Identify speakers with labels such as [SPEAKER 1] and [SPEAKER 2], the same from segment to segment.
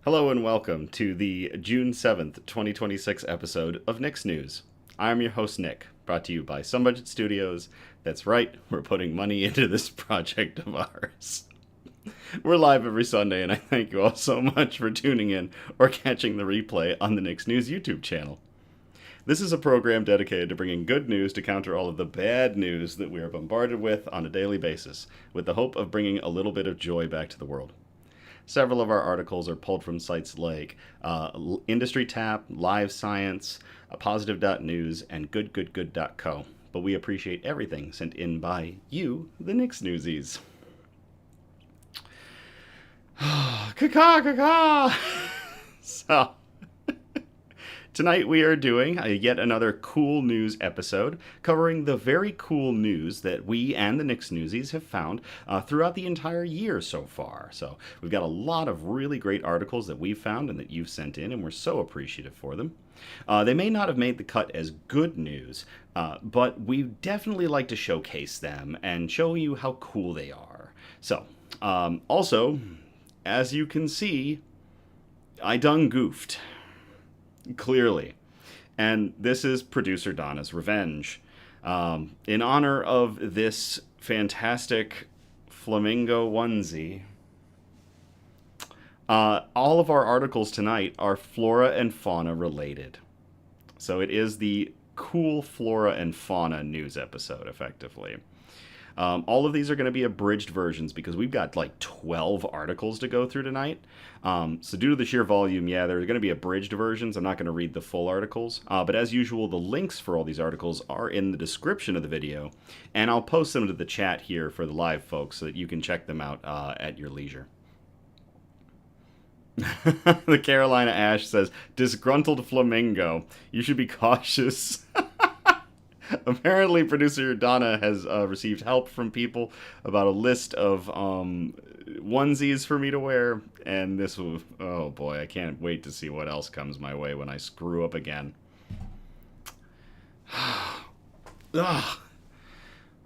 [SPEAKER 1] Hello and welcome to the June 7th, 2026 episode of Nick's News. I'm your host, Nick, brought to you by Some Budget Studios. That's right, we're putting money into this project of ours. We're live every Sunday, and I thank you all so much for tuning in or catching the replay on the Nick's News YouTube channel. This is a program dedicated to bringing good news to counter all of the bad news that we are bombarded with on a daily basis, with the hope of bringing a little bit of joy back to the world. Several of our articles are pulled from sites like Industry Tap, Live Science, Positive.news, and GoodGoodGood.co. But we appreciate everything sent in by you, the Nick's Newsies. Caca! So, tonight we are doing yet another cool news episode covering the very cool news that we and the Nick's Newsies have found throughout the entire year so far. So we've got a lot of really great articles that we've found and that you've sent in, and we're so appreciative for them. They may not have made the cut as good news, but we definitely like to showcase them and show you how cool they are. So, also, as you can see, I done goofed. Clearly. And this is Producer Donna's revenge. In honor of this fantastic flamingo onesie, all of our articles tonight are Flora and Fauna related. So it is the cool Flora and Fauna news episode, effectively. All of these are going to be abridged versions because we've got like 12 articles to go through tonight. So due to the sheer volume, yeah, there are going to be abridged versions. I'm not going to read the full articles. But as usual, the links for all these articles are in the description of the video. And I'll post them to the chat here for the live folks so that you can check them out at your leisure. The Carolina Ash says, disgruntled flamingo. You should be cautious. Apparently, Producer Donna has received help from people about a list of onesies for me to wear, and this will... Oh boy, I can't wait to see what else comes my way when I screw up again. Ugh.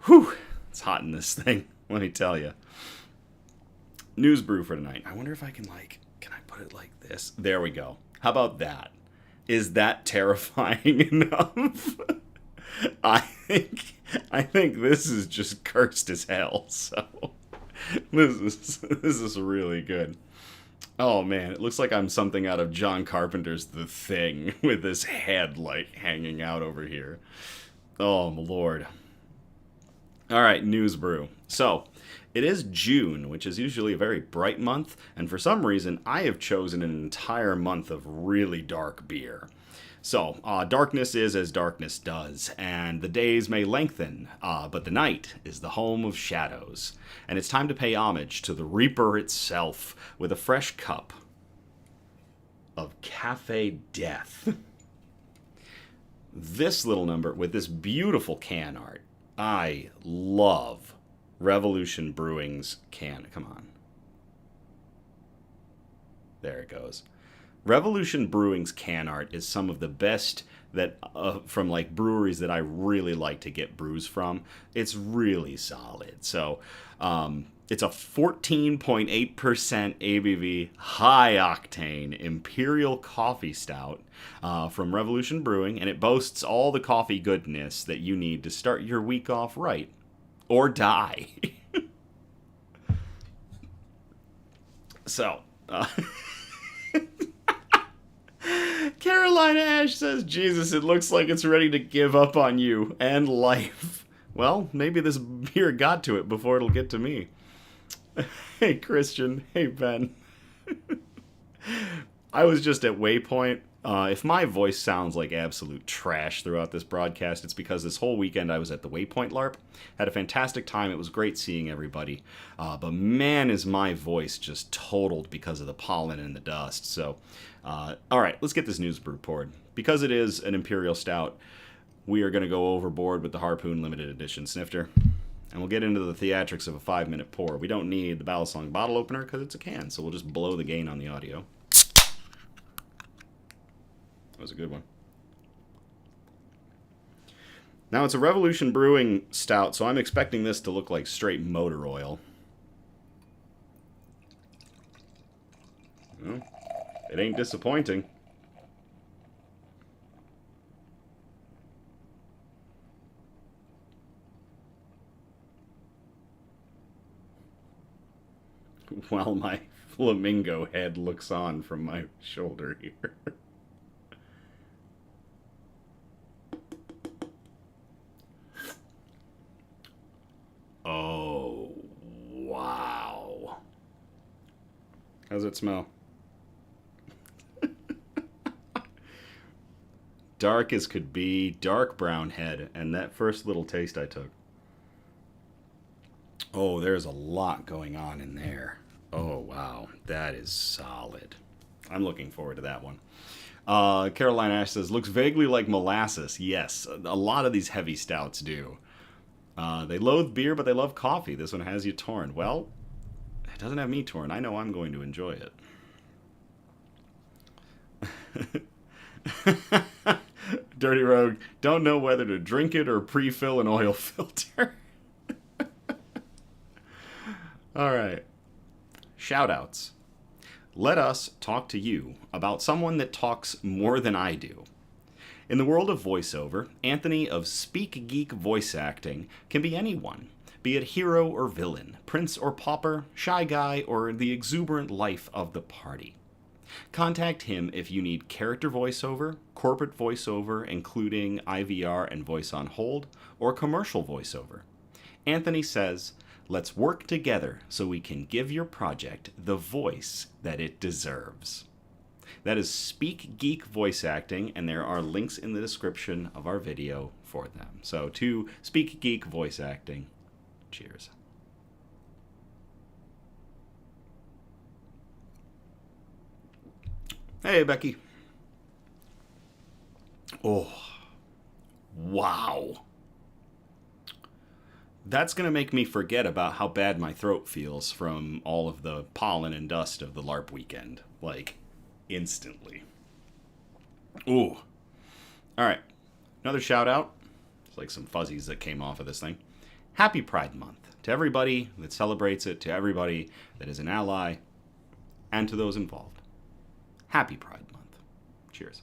[SPEAKER 1] Whew, it's hot in this thing, let me tell you. News brew for tonight. I wonder if I can I put it like this? There we go. How about that? Is that terrifying enough? I think this is just cursed as hell. So this is really good. Oh man, it looks like I'm something out of John Carpenter's The Thing with this head hanging out over here. Oh my lord. All right, news brew. So it is June, which is usually a very bright month, and for some reason I have chosen an entire month of really dark beer. So, darkness is as darkness does, and the days may lengthen, but the night is the home of shadows. And it's time to pay homage to the Reaper itself with a fresh cup of Café Deth. This little number with this beautiful can art. I love Revolution Brewing's can. Come on. There it goes. Revolution Brewing's can art is some of the best that from like breweries that I really like to get brews from. It's really solid. So it's a 14.8% ABV, high octane Imperial Coffee Stout from Revolution Brewing, and it boasts all the coffee goodness that you need to start your week off right or die. So. Carolina Ash says, Jesus, it looks like it's ready to give up on you and life. Well, maybe this beer got to it before it'll get to me. Hey, Christian. Hey, Ben. I was just at Waypoint. If my voice sounds like absolute trash throughout this broadcast, it's because this whole weekend I was at the Waypoint LARP. Had a fantastic time. It was great seeing everybody. But man, is my voice just totaled because of the pollen and the dust. So, all right, let's get this news brew poured. Because it is an Imperial Stout, we are going to go overboard with the Harpoon Limited Edition snifter. And we'll get into the theatrics of a 5-minute pour. We don't need the Balisong bottle opener because it's a can, so we'll just blow the gain on the audio. That was a good one. Now, it's a Revolution Brewing Stout, so I'm expecting this to look like straight motor oil. Well, It ain't disappointing. While my flamingo head looks on from my shoulder here. Oh, wow. How's it smell? Dark as could be, dark brown head, and that first little taste I took. Oh, there's a lot going on in there. Oh, wow. That is solid. I'm looking forward to that one. Caroline Ash says, looks vaguely like molasses. Yes, a lot of these heavy stouts do. They loathe beer, but they love coffee. This one has you torn. Well, it doesn't have me torn. I know I'm going to enjoy it. Dirty Rogue, don't know whether to drink it or pre-fill an oil filter. All right. Shoutouts. Let us talk to you about someone that talks more than I do. In the world of voiceover, Anthony of Speak Geek Voice Acting can be anyone, be it hero or villain, prince or pauper, shy guy, or the exuberant life of the party. Contact him if you need character voiceover, corporate voiceover, including IVR and voice on hold, or commercial voiceover. Anthony says, let's work together so we can give your project the voice that it deserves. That is Speak Geek Voice Acting, and there are links in the description of our video for them. So to Speak Geek Voice Acting, cheers. Hey, Becky. Oh, wow. That's going to make me forget about how bad my throat feels from all of the pollen and dust of the LARP weekend. Like, instantly. Ooh. Alright. Another shout out. It's like some fuzzies that came off of this thing. Happy Pride Month. To everybody that celebrates it, to everybody that is an ally, and to those involved. Happy Pride Month. Cheers.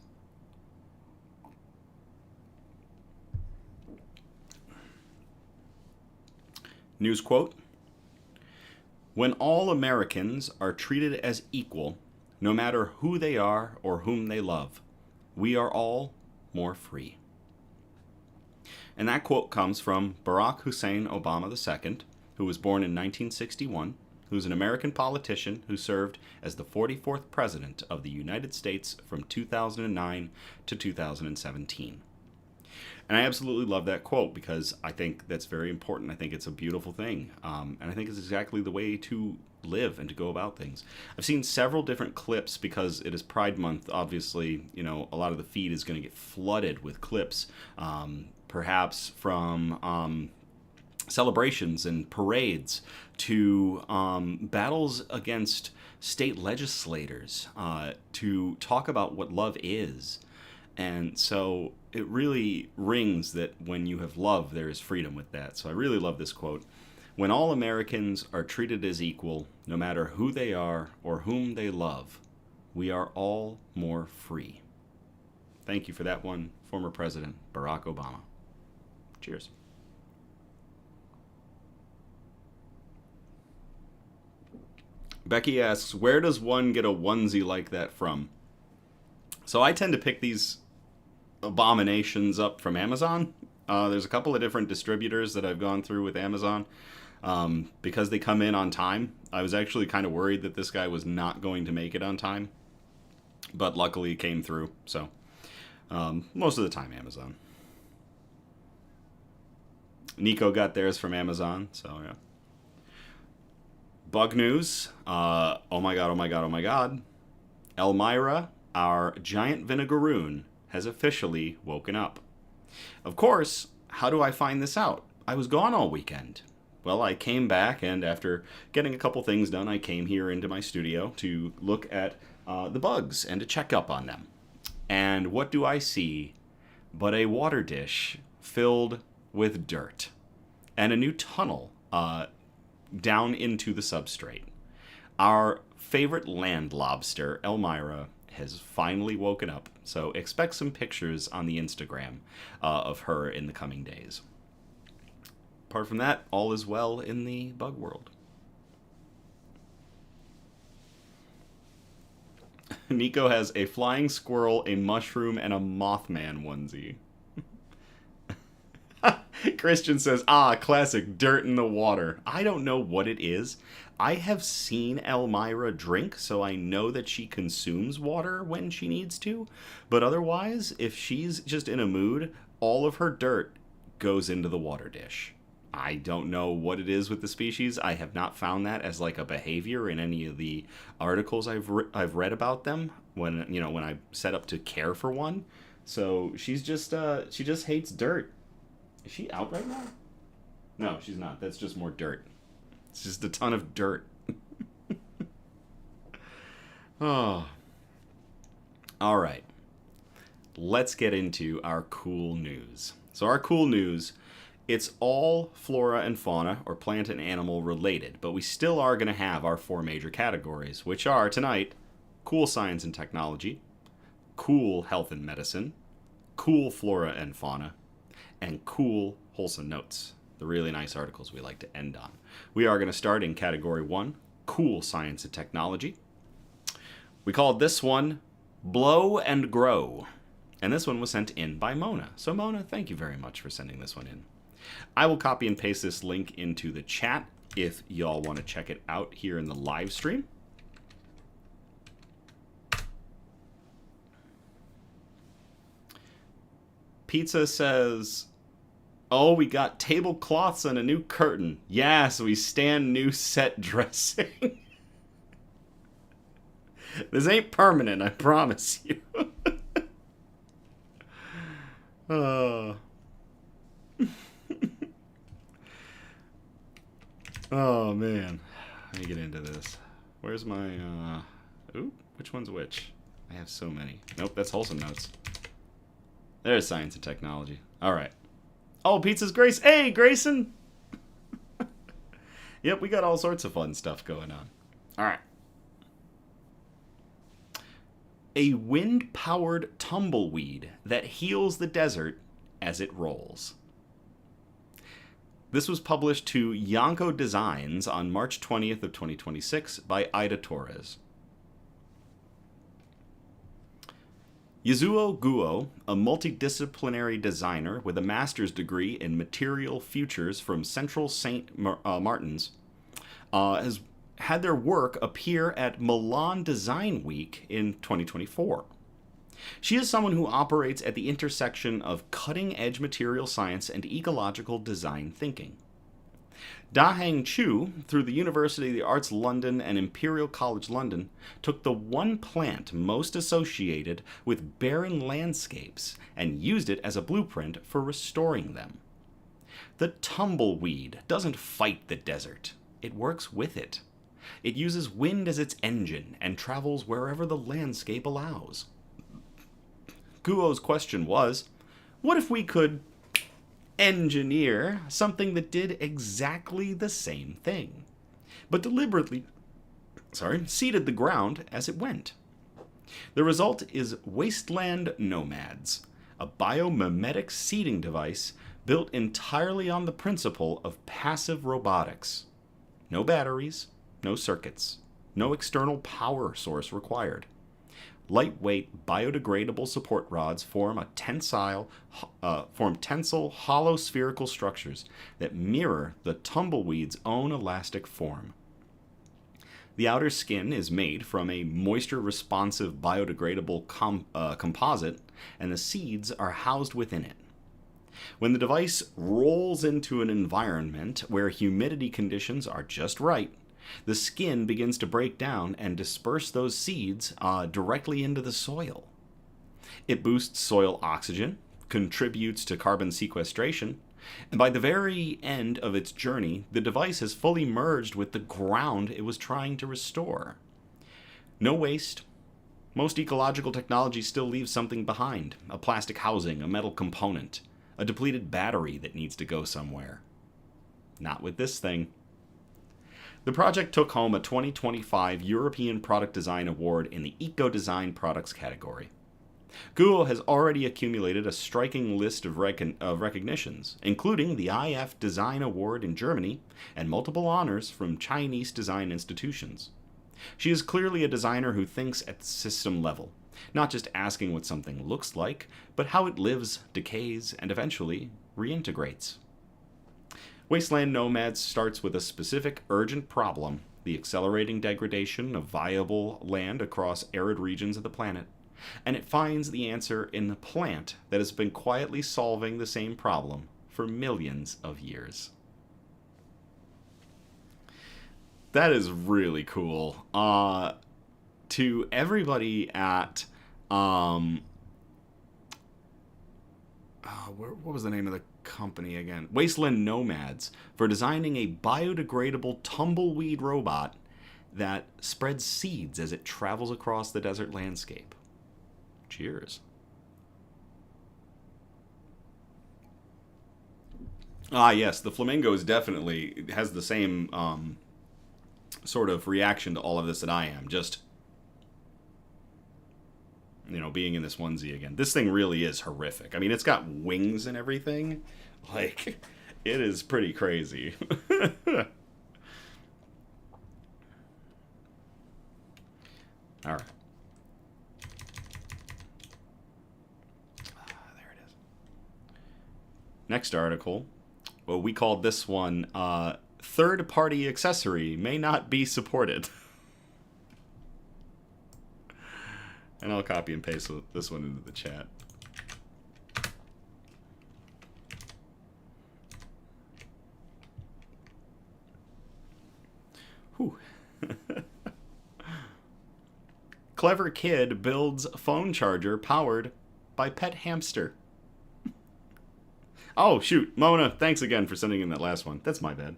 [SPEAKER 1] News quote. When all Americans are treated as equal, no matter who they are or whom they love, we are all more free. And that quote comes from Barack Hussein Obama II, who was born in 1961, who's an American politician who served as the 44th President of the United States from 2009 to 2017. And I absolutely love that quote because I think that's very important. I think it's a beautiful thing. And I think it's exactly the way to live and to go about things. I've seen several different clips because it is Pride Month. Obviously, you know, a lot of the feed is going to get flooded with clips, perhaps from celebrations and parades to battles against state legislators to talk about what love is. And so it really rings that when you have love, there is freedom with that. So I really love this quote. When all Americans are treated as equal, no matter who they are or whom they love, we are all more free. Thank you for that one, former President Barack Obama. Cheers. Becky asks, where does one get a onesie like that from? So I tend to pick these abominations up from Amazon. There's a couple of different distributors that I've gone through with Amazon because they come in on time. I was actually kind of worried that this guy was not going to make it on time, but luckily it came through. So most of the time Amazon. Nico got theirs from Amazon, so yeah. Bug news. Oh my god, oh my god, oh my god. Elmira, our giant vinegaroon, has officially woken up. Of course, how do I find this out? I was gone all weekend. Well, I came back, and after getting a couple things done, I came here into my studio to look at the bugs and to check up on them. And what do I see but a water dish filled with dirt and a new tunnel down into the substrate. Our favorite land lobster, Elmira, has finally woken up. So expect some pictures on the Instagram of her in the coming days. Apart from that, all is well in the bug world. Nico has a flying squirrel, a mushroom, and a Mothman onesie. Christian says, classic dirt in the water. I don't know what it is. I have seen Elmira drink, so I know that she consumes water when she needs to. But otherwise, if she's just in a mood, all of her dirt goes into the water dish. I don't know what it is with the species. I have not found that as like a behavior in any of the articles I've read about them when I set up to care for one. So she's just she just hates dirt. Is she out right now? No, she's not. That's just more dirt. It's just a ton of dirt. Oh. All right. Let's get into our cool news. So our cool news, it's all flora and fauna, or plant and animal related, but we still are going to have our 4 major categories, which are tonight, cool science and technology, cool health and medicine, cool flora and fauna, and cool wholesome notes, the really nice articles we like to end on. We are going to start in category 1, cool science and technology. We called this one Blow and Grow, and this one was sent in by Mona. So Mona, thank you very much for sending this one in. I will copy and paste this link into the chat if y'all want to check it out here in the live stream. Pizza says, oh, we got tablecloths and a new curtain. Yes, we stand new set dressing. This ain't permanent, I promise you. Oh, man. Let me get into this. Where's my, ooh, which one's which? I have so many. Nope, that's wholesome notes. There's science and technology. All right. Oh, Pizza's Grace. Hey, Grayson! Yep, we got all sorts of fun stuff going on. All right. A wind-powered tumbleweed that heals the desert as it rolls. This was published to Yanko Designs on March 20th of 2026 by Ida Torres. Yasuo Guo, a multidisciplinary designer with a master's degree in material futures from Central St. Martin's, has had their work appear at Milan Design Week in 2024. She is someone who operates at the intersection of cutting-edge material science and ecological design thinking. Dahang Chu, through the University of the Arts London and Imperial College London, took the one plant most associated with barren landscapes and used it as a blueprint for restoring them. The tumbleweed doesn't fight the desert. It works with it. It uses wind as its engine and travels wherever the landscape allows. Guo's question was, what if we could engineer something that did exactly the same thing, but deliberately seeded the ground as it went? The result is Wasteland Nomads, a biomimetic seeding device built entirely on the principle of passive robotics. No batteries, no circuits, no external power source required. Lightweight, biodegradable support rods form tensile, hollow spherical structures that mirror the tumbleweed's own elastic form. The outer skin is made from a moisture-responsive biodegradable composite, and the seeds are housed within it. When the device rolls into an environment where humidity conditions are just right, the skin begins to break down and disperse those seeds directly into the soil. It boosts soil oxygen, contributes to carbon sequestration, and by the very end of its journey, the device has fully merged with the ground it was trying to restore. No waste. Most ecological technology still leaves something behind: a plastic housing, a metal component, a depleted battery that needs to go somewhere. Not with this thing. The project took home a 2025 European Product Design Award in the Eco Design Products category. Guo has already accumulated a striking list of recognitions, including the IF Design Award in Germany and multiple honors from Chinese design institutions. She is clearly a designer who thinks at the system level, not just asking what something looks like, but how it lives, decays, and eventually reintegrates. Wasteland Nomads starts with a specific, urgent problem: the accelerating degradation of viable land across arid regions of the planet, and it finds the answer in the plant that has been quietly solving the same problem for millions of years. That is really cool. To everybody at what was the name of the company again? Wasteland Nomads, for designing a biodegradable tumbleweed robot that spreads seeds as it travels across the desert landscape. Cheers. Ah, yes, the flamingo is definitely has the same sort of reaction to all of this that I am. Just, being in this onesie again. This thing really is horrific. I mean, it's got wings and everything. Like, it is pretty crazy. All right. There it is. Next article. Well, we called this one third-party accessory may not be supported. And I'll copy and paste this one into the chat. Whew. Clever kid builds phone charger powered by pet hamster. Oh, shoot. Mona, thanks again for sending in that last one. That's my bad.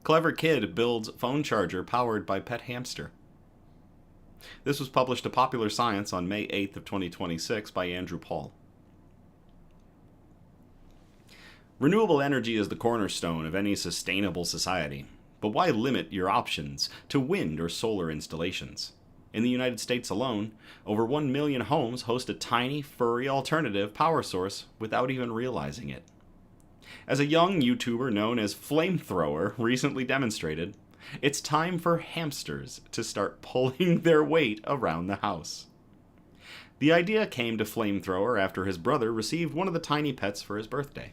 [SPEAKER 1] Clever kid builds phone charger powered by pet hamster. This was published to Popular Science on May 8th of 2026 by Andrew Paul. Renewable energy is the cornerstone of any sustainable society. But why limit your options to wind or solar installations? In the United States alone, over 1 million homes host a tiny, furry alternative power source without even realizing it. As a young YouTuber known as Flamethrower recently demonstrated, it's time for hamsters to start pulling their weight around the house. The idea came to Flamethrower after his brother received one of the tiny pets for his birthday.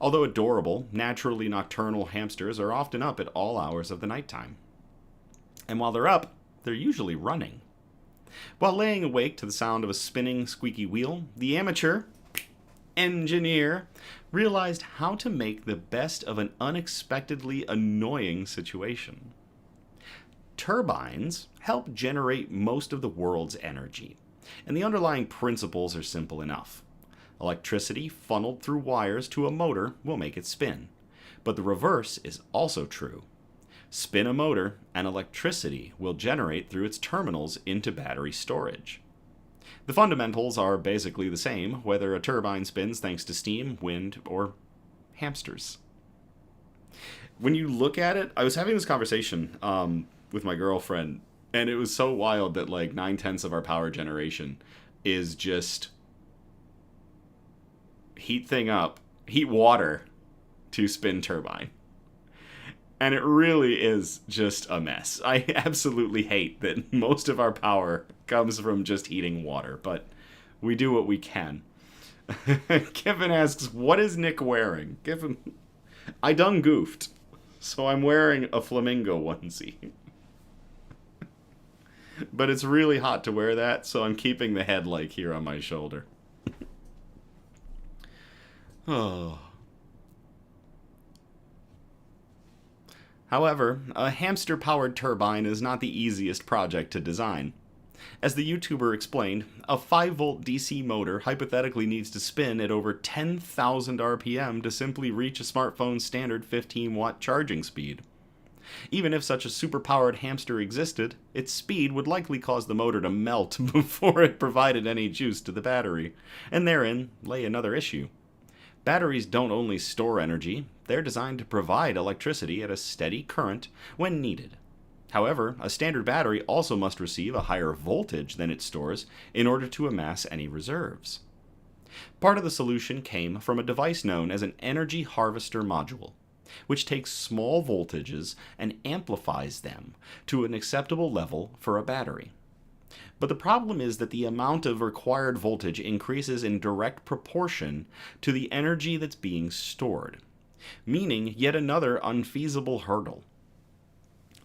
[SPEAKER 1] Although adorable, naturally nocturnal hamsters are often up at all hours of the nighttime. And while they're up, they're usually running. While laying awake to the sound of a spinning, squeaky wheel, the amateur engineer realized how to make the best of an unexpectedly annoying situation. Turbines help generate most of the world's energy, and the underlying principles are simple enough. Electricity funneled through wires to a motor will make it spin, but the reverse is also true. Spin a motor, and electricity will generate through its terminals into battery storage. The fundamentals are basically the same, whether a turbine spins thanks to steam, wind, or hamsters. When you look at it, I was having this conversation with my girlfriend, and it was so wild that like 9/10 of our power generation is just heat water to spin turbine. And it really is just a mess. I absolutely hate that most of our power comes from just heating water, but we do what we can. Kevin asks, what is Nick wearing? I done goofed, so I'm wearing a flamingo onesie. But it's really hot to wear that, so I'm keeping the head like here on my shoulder. Oh. However, a hamster-powered turbine is not the easiest project to design. As the YouTuber explained, a 5-volt DC motor hypothetically needs to spin at over 10,000 RPM to simply reach a smartphone's standard 15-watt charging speed. Even if such a superpowered hamster existed, its speed would likely cause the motor to melt before it provided any juice to the battery, and therein lay another issue. Batteries don't only store energy, they're designed to provide electricity at a steady current when needed. However, a standard battery also must receive a higher voltage than it stores in order to amass any reserves. Part of the solution came from a device known as an energy harvester module, which takes small voltages and amplifies them to an acceptable level for a battery. But the problem is that the amount of required voltage increases in direct proportion to the energy that's being stored, meaning yet another unfeasible hurdle.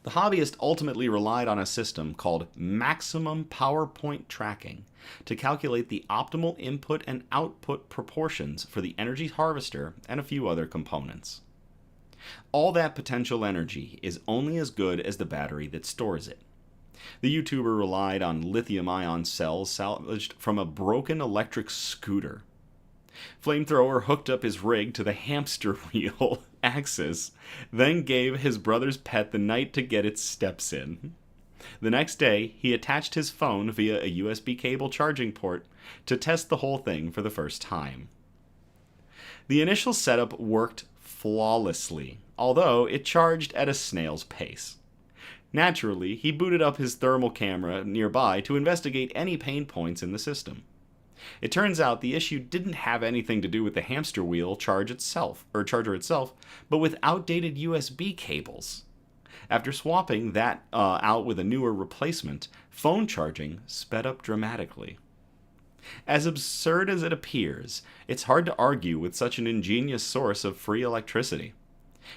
[SPEAKER 1] The hobbyist ultimately relied on a system called maximum power point tracking to calculate the optimal input and output proportions for the energy harvester and a few other components. All that potential energy is only as good as the battery that stores it. The YouTuber relied on lithium-ion cells salvaged from a broken electric scooter. Flamethrower hooked up his rig to the hamster wheel axis, then gave his brother's pet the night to get its steps in. The next day, he attached his phone via a USB cable charging port to test the whole thing for the first time. The initial setup worked flawlessly, although it charged at a snail's pace. Naturally, he booted up his thermal camera nearby to investigate any pain points in the system. It turns out the issue didn't have anything to do with the hamster wheel charger itself, but with outdated USB cables. After swapping that out with a newer replacement, phone charging sped up dramatically. As absurd as it appears, it's hard to argue with such an ingenious source of free electricity.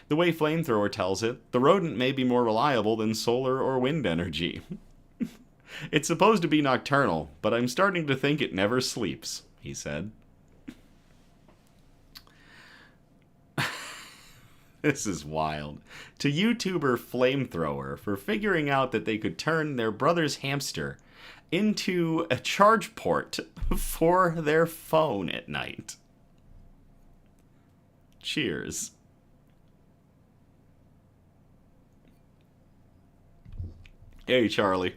[SPEAKER 1] The way Flamethrower tells it, the rodent may be more reliable than solar or wind energy. It's supposed to be nocturnal, but I'm starting to think it never sleeps, he said. This is wild. To YouTuber Flamethrower for figuring out that they could turn their brother's hamster into a charge port for their phone at night. Cheers. Hey, Charlie.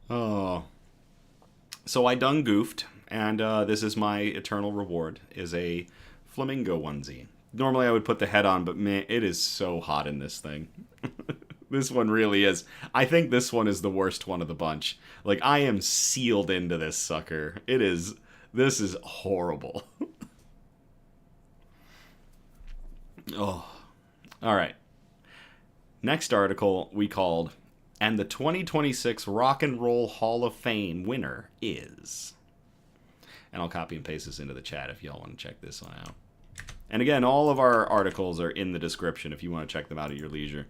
[SPEAKER 1] Oh. So I done goofed, and this is my eternal reward, is a flamingo onesie. Normally I would put the head on, but man, it is so hot in this thing. This one really is. I think this one is the worst one of the bunch. Like, I am sealed into this sucker. This is horrible. Oh. Alright. Next article we called, "And the 2026 Rock and Roll Hall of Fame winner is..." And I'll copy and paste this into the chat if y'all want to check this one out. And again, all of our articles are in the description if you want to check them out at your leisure.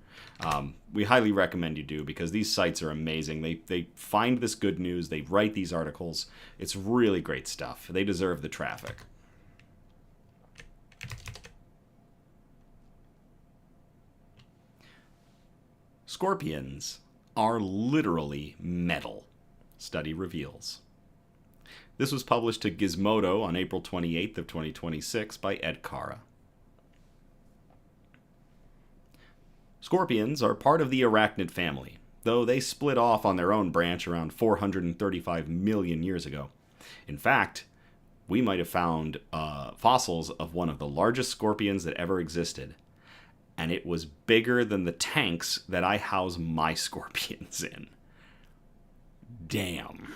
[SPEAKER 1] We highly recommend you do, because these sites are amazing. They find this good news. They write these articles. It's really great stuff. They deserve the traffic. Scorpions are literally metal, study reveals. This was published to Gizmodo on April 28th of 2026 by Ed Cara. Scorpions are part of the arachnid family, though they split off on their own branch around 435 million years ago. In fact, we might have found fossils of one of the largest scorpions that ever existed, and it was bigger than the tanks that I house my scorpions in. Damn.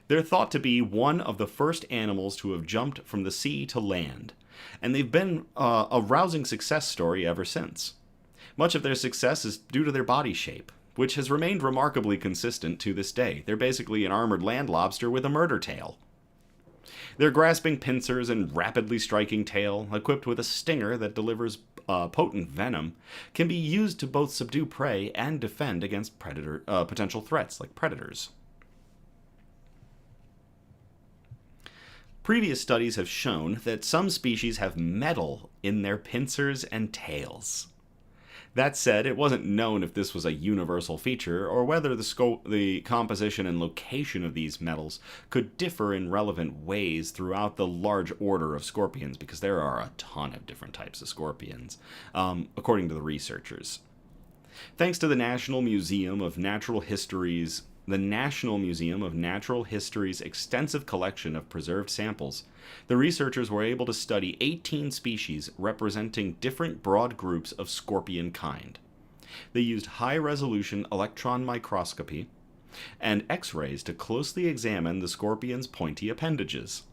[SPEAKER 1] They're thought to be one of the first animals to have jumped from the sea to land, and they've been a rousing success story ever since. Much of their success is due to their body shape, which has remained remarkably consistent to this day. They're basically an armored land lobster with a murder tail. Their grasping pincers and rapidly striking tail, equipped with a stinger that delivers potent venom, can be used to both subdue prey and defend against potential threats like predators. Previous studies have shown that some species have metal in their pincers and tails. That said, it wasn't known if this was a universal feature or whether the composition and location of these metals could differ in relevant ways throughout the large order of scorpions, because there are a ton of different types of scorpions, according to the researchers. Thanks to the National Museum of Natural History's extensive collection of preserved samples, the researchers were able to study 18 species representing different broad groups of scorpion kind. They used high-resolution electron microscopy and X-rays to closely examine the scorpion's pointy appendages.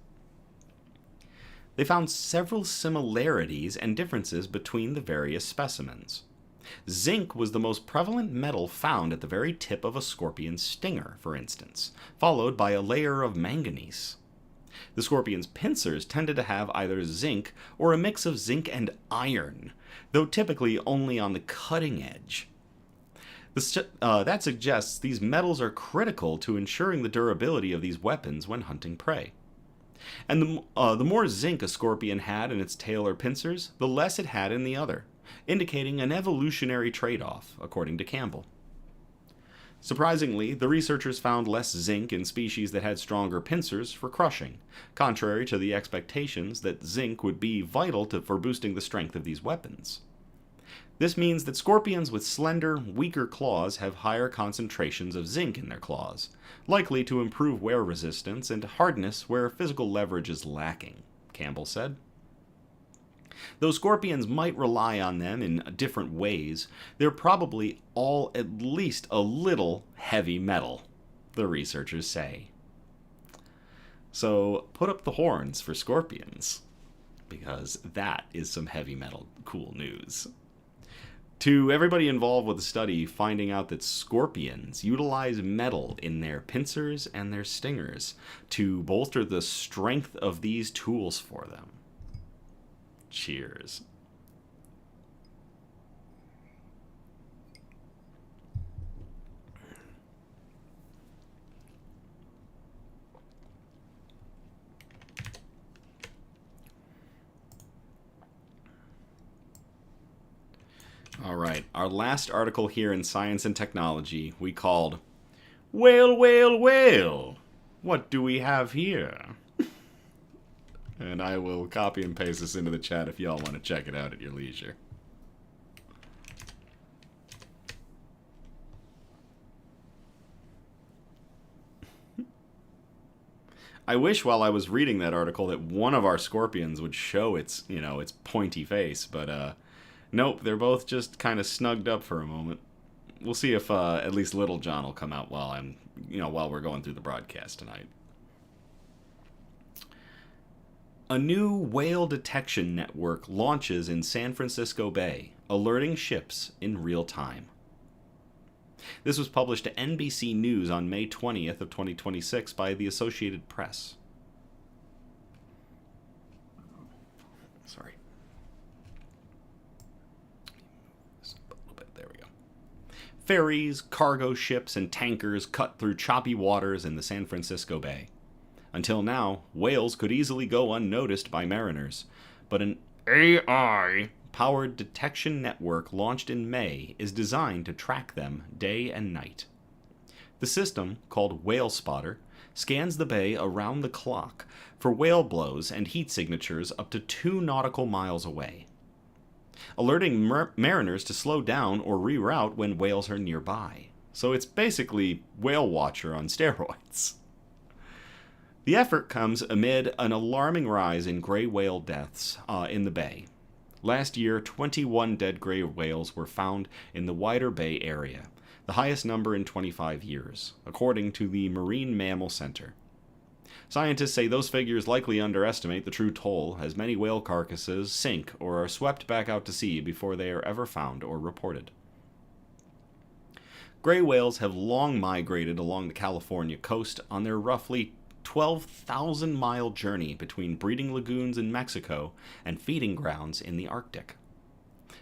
[SPEAKER 1] They found several similarities and differences between the various specimens. Zinc was the most prevalent metal found at the very tip of a scorpion's stinger, for instance, followed by a layer of manganese. The scorpion's pincers tended to have either zinc or a mix of zinc and iron, though typically only on the cutting edge. That suggests these metals are critical to ensuring the durability of these weapons when hunting prey. And the more zinc a scorpion had in its tail or pincers, the less it had in the other, indicating an evolutionary trade-off, according to Campbell. Surprisingly, the researchers found less zinc in species that had stronger pincers for crushing, contrary to the expectations that zinc would be vital for boosting the strength of these weapons. This means that scorpions with slender, weaker claws have higher concentrations of zinc in their claws, likely to improve wear resistance and hardness where physical leverage is lacking, Campbell said. Though scorpions might rely on them in different ways, they're probably all at least a little heavy metal, the researchers say. So put up the horns for scorpions, because that is some heavy metal cool news. To everybody involved with the study, finding out that scorpions utilize metal in their pincers and their stingers to bolster the strength of these tools for them. Cheers. All right, our last article here in Science and Technology we called Whale, Whale, Whale. What do we have here? And I will copy and paste this into the chat if y'all want to check it out at your leisure. I wish while I was reading that article that one of our scorpions would show its pointy face, but nope, they're both just kind of snugged up for a moment. We'll see if at least Little John will come out while we're going through the broadcast tonight. A new whale detection network launches in San Francisco Bay, alerting ships in real time. This was published to NBC News on May 20th of 2026 by the Associated Press. Sorry. A little bit. There we go. Ferries, cargo ships, and tankers cut through choppy waters in the San Francisco Bay. Until now, whales could easily go unnoticed by mariners, but an AI-powered detection network launched in May is designed to track them day and night. The system, called Whale Spotter, scans the bay around the clock for whale blows and heat signatures up to 2 nautical miles away, alerting mariners to slow down or reroute when whales are nearby. So it's basically Whale Watcher on steroids. The effort comes amid an alarming rise in gray whale deaths in the bay. Last year, 21 dead gray whales were found in the wider bay area, the highest number in 25 years, according to the Marine Mammal Center. Scientists say those figures likely underestimate the true toll, as many whale carcasses sink or are swept back out to sea before they are ever found or reported. Gray whales have long migrated along the California coast on their roughly 12,000-mile journey between breeding lagoons in Mexico and feeding grounds in the Arctic.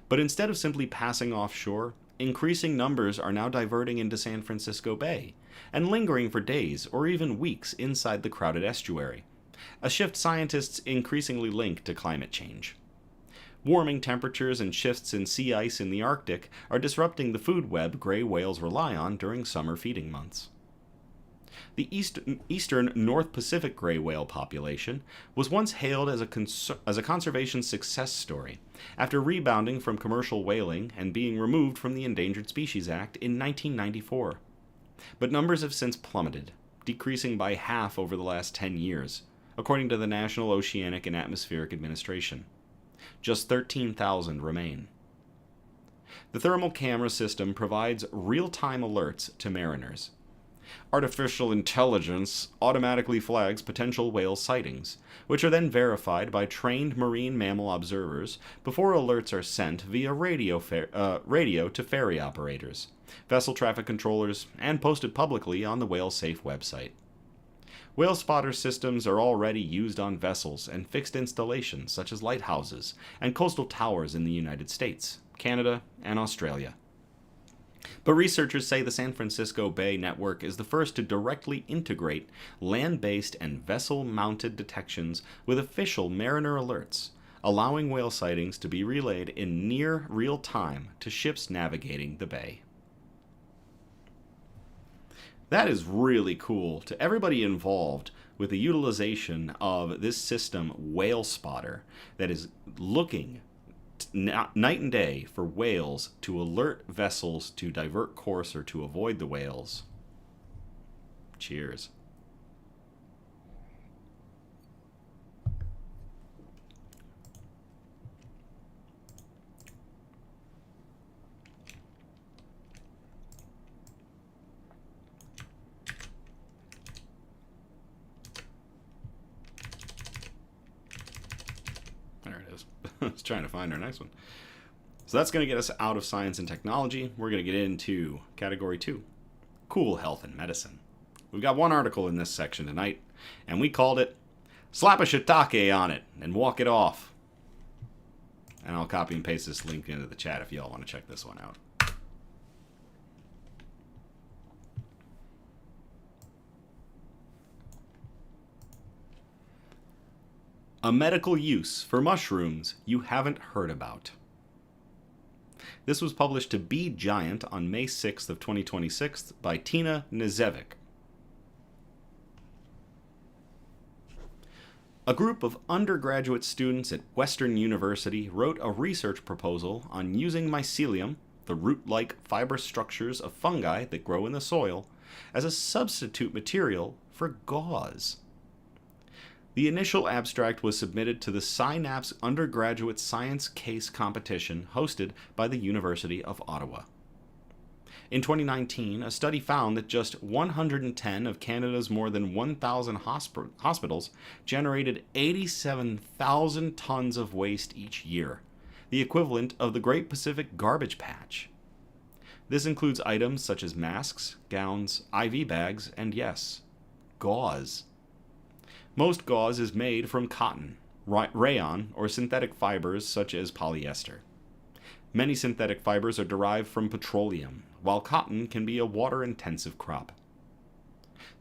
[SPEAKER 1] But instead of simply passing offshore, increasing numbers are now diverting into San Francisco Bay and lingering for days or even weeks inside the crowded estuary, a shift scientists increasingly link to climate change. Warming temperatures and shifts in sea ice in the Arctic are disrupting the food web gray whales rely on during summer feeding months. The eastern North Pacific gray whale population was once hailed as a conservation success story after rebounding from commercial whaling and being removed from the Endangered Species Act in 1994. But numbers have since plummeted, decreasing by half over the last 10 years, according to the National Oceanic and Atmospheric Administration. Just 13,000 remain. The thermal camera system provides real-time alerts to mariners. Artificial intelligence automatically flags potential whale sightings, which are then verified by trained marine mammal observers before alerts are sent via radio to ferry operators, vessel traffic controllers, and posted publicly on the WhaleSafe website. Whale spotter systems are already used on vessels and fixed installations such as lighthouses and coastal towers in the United States, Canada, and Australia. But researchers say the San Francisco Bay Network is the first to directly integrate land-based and vessel-mounted detections with official mariner alerts, allowing whale sightings to be relayed in near real time to ships navigating the bay. That is really cool to everybody involved with the utilization of this system, Whale Spotter, that is looking night and day for whales to alert vessels to divert course or to avoid the whales. Cheers. There it is. I was trying to find our next one. So that's going to get us out of science and technology. We're going to get into category 2, cool health and medicine. We've got one article in this section tonight, and we called it Slap a Shiitake on It and Walk It Off. And I'll copy and paste this link into the chat if y'all want to check this one out. A medical use for mushrooms you haven't heard about. This was published to Bee Giant on May 6th of 2026 by Tina Nizevic. A group of undergraduate students at Western University wrote a research proposal on using mycelium, the root-like fibrous structures of fungi that grow in the soil, as a substitute material for gauze. The initial abstract was submitted to the Synapse Undergraduate Science Case Competition hosted by the University of Ottawa. In 2019, a study found that just 110 of Canada's more than 1,000 hospitals generated 87,000 tons of waste each year, the equivalent of the Great Pacific Garbage Patch. This includes items such as masks, gowns, IV bags, and yes, gauze. Most gauze is made from cotton, rayon, or synthetic fibers such as polyester. Many synthetic fibers are derived from petroleum, while cotton can be a water-intensive crop.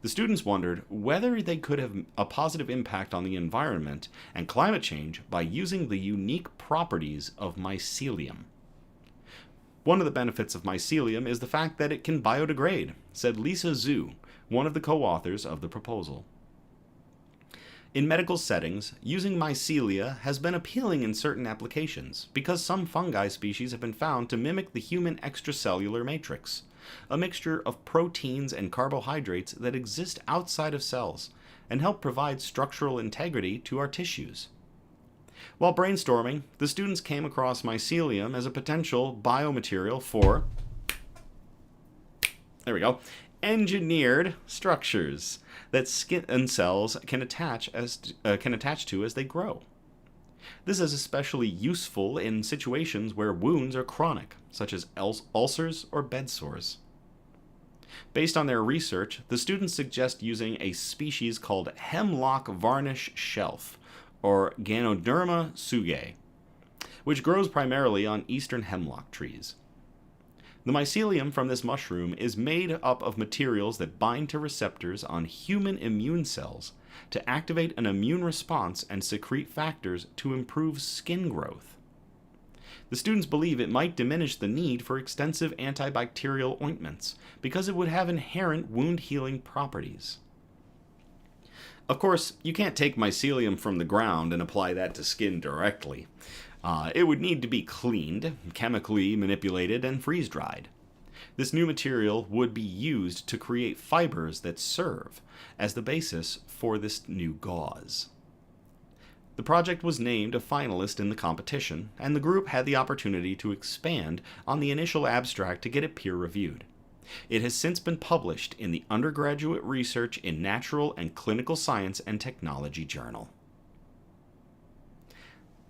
[SPEAKER 1] The students wondered whether they could have a positive impact on the environment and climate change by using the unique properties of mycelium. One of the benefits of mycelium is the fact that it can biodegrade, said Lisa Zhu, one of the co-authors of the proposal. In medical settings, using mycelia has been appealing in certain applications because some fungi species have been found to mimic the human extracellular matrix, a mixture of proteins and carbohydrates that exist outside of cells and help provide structural integrity to our tissues. While brainstorming, the students came across mycelium as a potential biomaterial for, engineered structures that skin and cells can attach to as they grow. This is especially useful in situations where wounds are chronic, such as ulcers or bed sores. Based on their research, the students suggest using a species called hemlock varnish shelf, or Ganoderma tsugae, which grows primarily on eastern hemlock trees. The mycelium from this mushroom is made up of materials that bind to receptors on human immune cells to activate an immune response and secrete factors to improve skin growth. The students believe it might diminish the need for extensive antibacterial ointments because it would have inherent wound healing properties. Of course, you can't take mycelium from the ground and apply that to skin directly. It would need to be cleaned, chemically manipulated, and freeze-dried. This new material would be used to create fibers that serve as the basis for this new gauze. The project was named a finalist in the competition, and the group had the opportunity to expand on the initial abstract to get it peer-reviewed. It has since been published in the Undergraduate Research in Natural and Clinical Science and Technology Journal.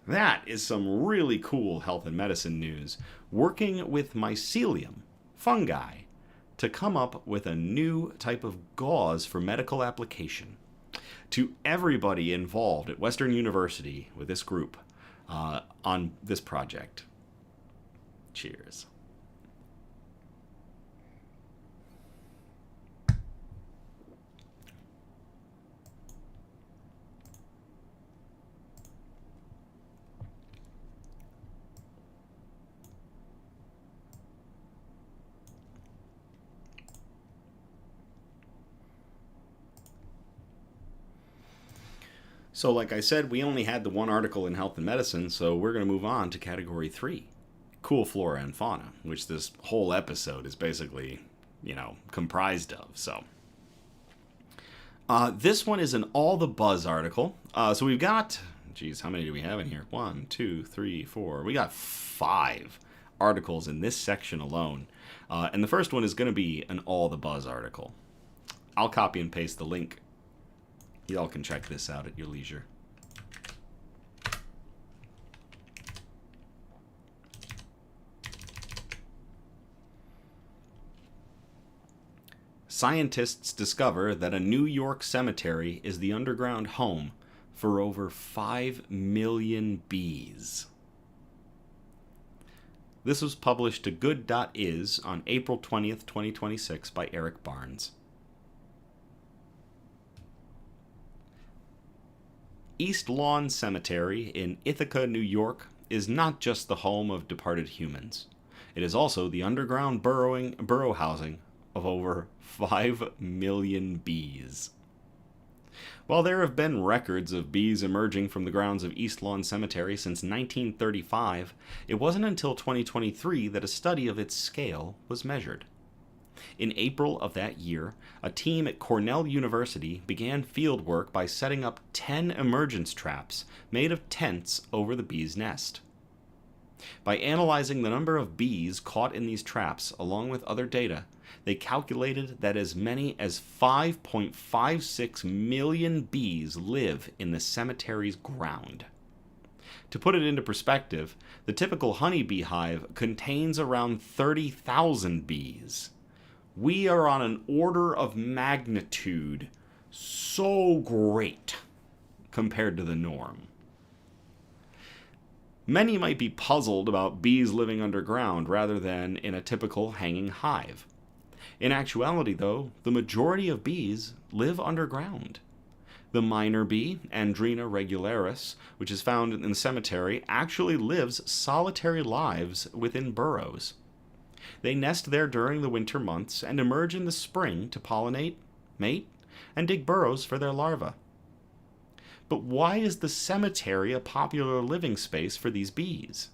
[SPEAKER 1] That is some really cool health and medicine news, working with mycelium, fungi, to come up with a new type of gauze for medical application. To everybody involved at Western University with this group on this project, cheers. So like I said, we only had the one article in Health and Medicine, so we're going to move on to Category 3, Cool Flora and Fauna, which this whole episode is basically, comprised of. So this one is an All the Buzz article. So we've got, how many do we have in here? 1, 2, 3, 4. We got 5 articles in this section alone. And the first one is going to be an All the Buzz article. I'll copy and paste the link. Y'all can check this out at your leisure. Scientists discover that a New York cemetery is the underground home for over 5 million bees. This was published to Good.is on April 20th, 2026 by Eric Barnes. East Lawn Cemetery in Ithaca, New York, is not just the home of departed humans. It is also the underground burrow housing of over 5 million bees. While there have been records of bees emerging from the grounds of East Lawn Cemetery since 1935, it wasn't until 2023 that a study of its scale was measured. In April of that year, a team at Cornell University began field work by setting up 10 emergence traps made of tents over the bee's nest. By analyzing the number of bees caught in these traps along with other data, they calculated that as many as 5.56 million bees live in the cemetery's ground. To put it into perspective, the typical honeybee hive contains around 30,000 bees. We are on an order of magnitude so great compared to the norm. Many might be puzzled about bees living underground rather than in a typical hanging hive. In actuality, though, the majority of bees live underground. The minor bee, Andrena regularis, which is found in the cemetery, actually lives solitary lives within burrows. They nest there during the winter months and emerge in the spring to pollinate, mate, and dig burrows for their larvae. But why is the cemetery a popular living space for these bees?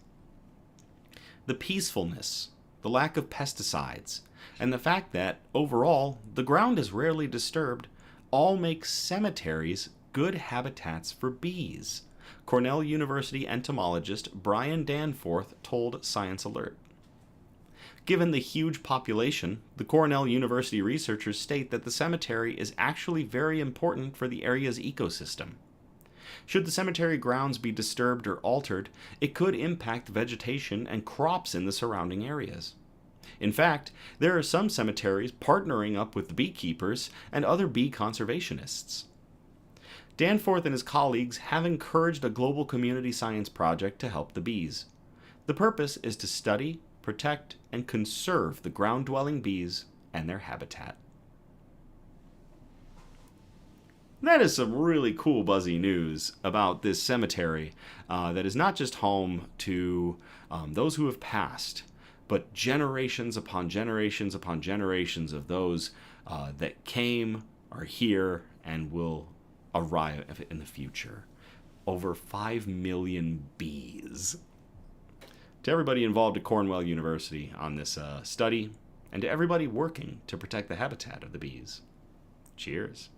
[SPEAKER 1] The peacefulness, the lack of pesticides, and the fact that, overall, the ground is rarely disturbed all make cemeteries good habitats for bees, Cornell University entomologist Brian Danforth told Science Alert. Given the huge population, the Cornell University researchers state that the cemetery is actually very important for the area's ecosystem. Should the cemetery grounds be disturbed or altered, it could impact vegetation and crops in the surrounding areas. In fact, there are some cemeteries partnering up with beekeepers and other bee conservationists. Danforth and his colleagues have encouraged a global community science project to help the bees. The purpose is to study, protect, and conserve the ground-dwelling bees and their habitat. That is some really cool, buzzy news about this cemetery that is not just home to those who have passed, but generations upon generations upon generations of those that came, are here, and will arrive in the future. Over 5 million bees. To everybody involved at Cornell University on this study, and to everybody working to protect the habitat of the bees. Cheers.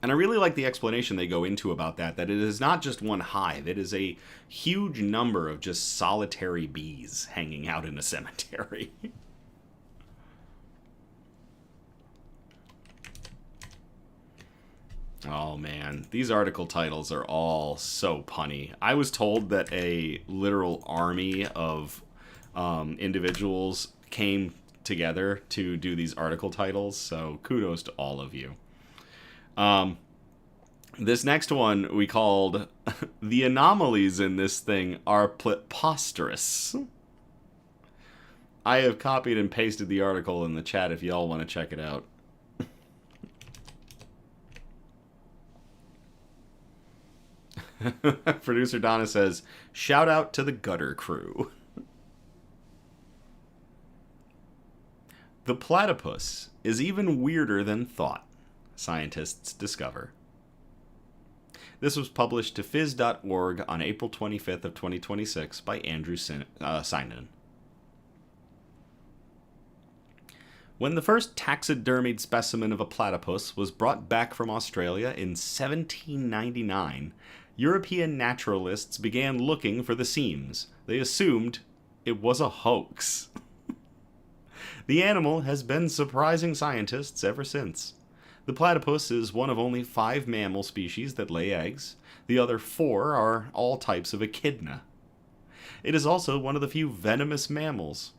[SPEAKER 1] And I really like the explanation they go into about that it is not just one hive. It is a huge number of just solitary bees hanging out in a cemetery. Oh man, these article titles are all so punny. I was told that a literal army of individuals came together to do these article titles, so kudos to all of you. This next one we called The Anomalies in This Thing Are Preposterous. I have copied and pasted the article in the chat if y'all want to check it out. Producer Donna says, shout out to the gutter crew. The platypus is even weirder than thought, scientists discover. This was published to phys.org on April 25th of 2026 by Andrew Sinan. When the first taxidermied specimen of a platypus was brought back from Australia in 1799, European naturalists began looking for the seams. They assumed it was a hoax. The animal has been surprising scientists ever since. The platypus is one of only 5 mammal species that lay eggs. The other 4 are all types of echidna. It is also one of the few venomous mammals.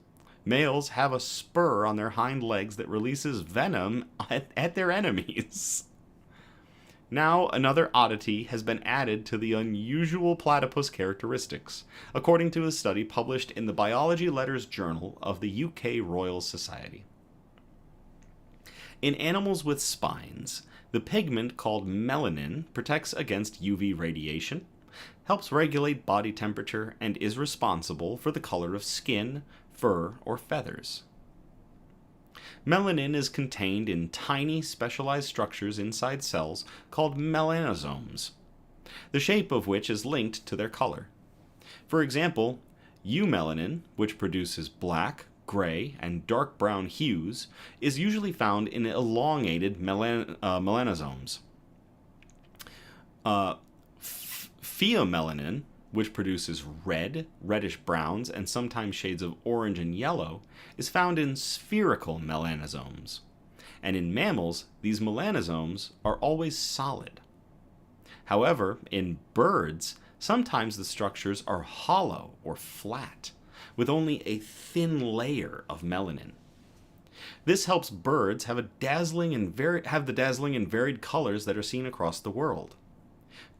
[SPEAKER 1] Males have a spur on their hind legs that releases venom at their enemies. Now, another oddity has been added to the unusual platypus characteristics, according to a study published in the Biology Letters Journal of the UK Royal Society. In animals with spines, the pigment called melanin protects against UV radiation, helps regulate body temperature, and is responsible for the color of skin, fur, or feathers. Melanin is contained in tiny specialized structures inside cells called melanosomes, the shape of which is linked to their color. For example, eumelanin, which produces black, gray, and dark brown hues, is usually found in elongated melanosomes. Pheomelanin, which produces red, reddish browns, and sometimes shades of orange and yellow, is found in spherical melanosomes. And in mammals, these melanosomes are always solid. However, in birds, sometimes the structures are hollow or flat, with only a thin layer of melanin. This helps birds have the dazzling and varied colors that are seen across the world.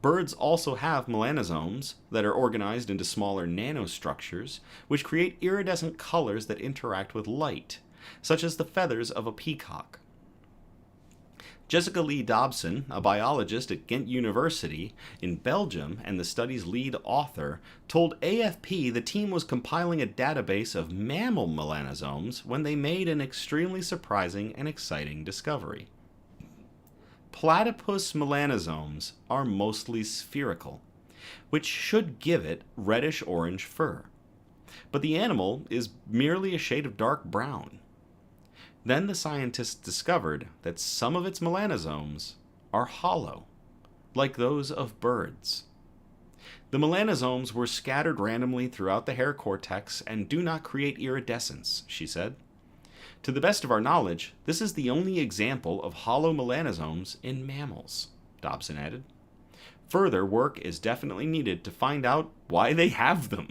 [SPEAKER 1] Birds also have melanosomes that are organized into smaller nanostructures, which create iridescent colors that interact with light, such as the feathers of a peacock. Jessica Lee Dobson, a biologist at Ghent University in Belgium and the study's lead author, told AFP the team was compiling a database of mammal melanosomes when they made an extremely surprising and exciting discovery. Platypus melanosomes are mostly spherical, which should give it reddish-orange fur. But the animal is merely a shade of dark brown. Then the scientists discovered that some of its melanosomes are hollow, like those of birds. The melanosomes were scattered randomly throughout the hair cortex and do not create iridescence, she said. To the best of our knowledge, this is the only example of hollow melanosomes in mammals, Dobson added. Further work is definitely needed to find out why they have them.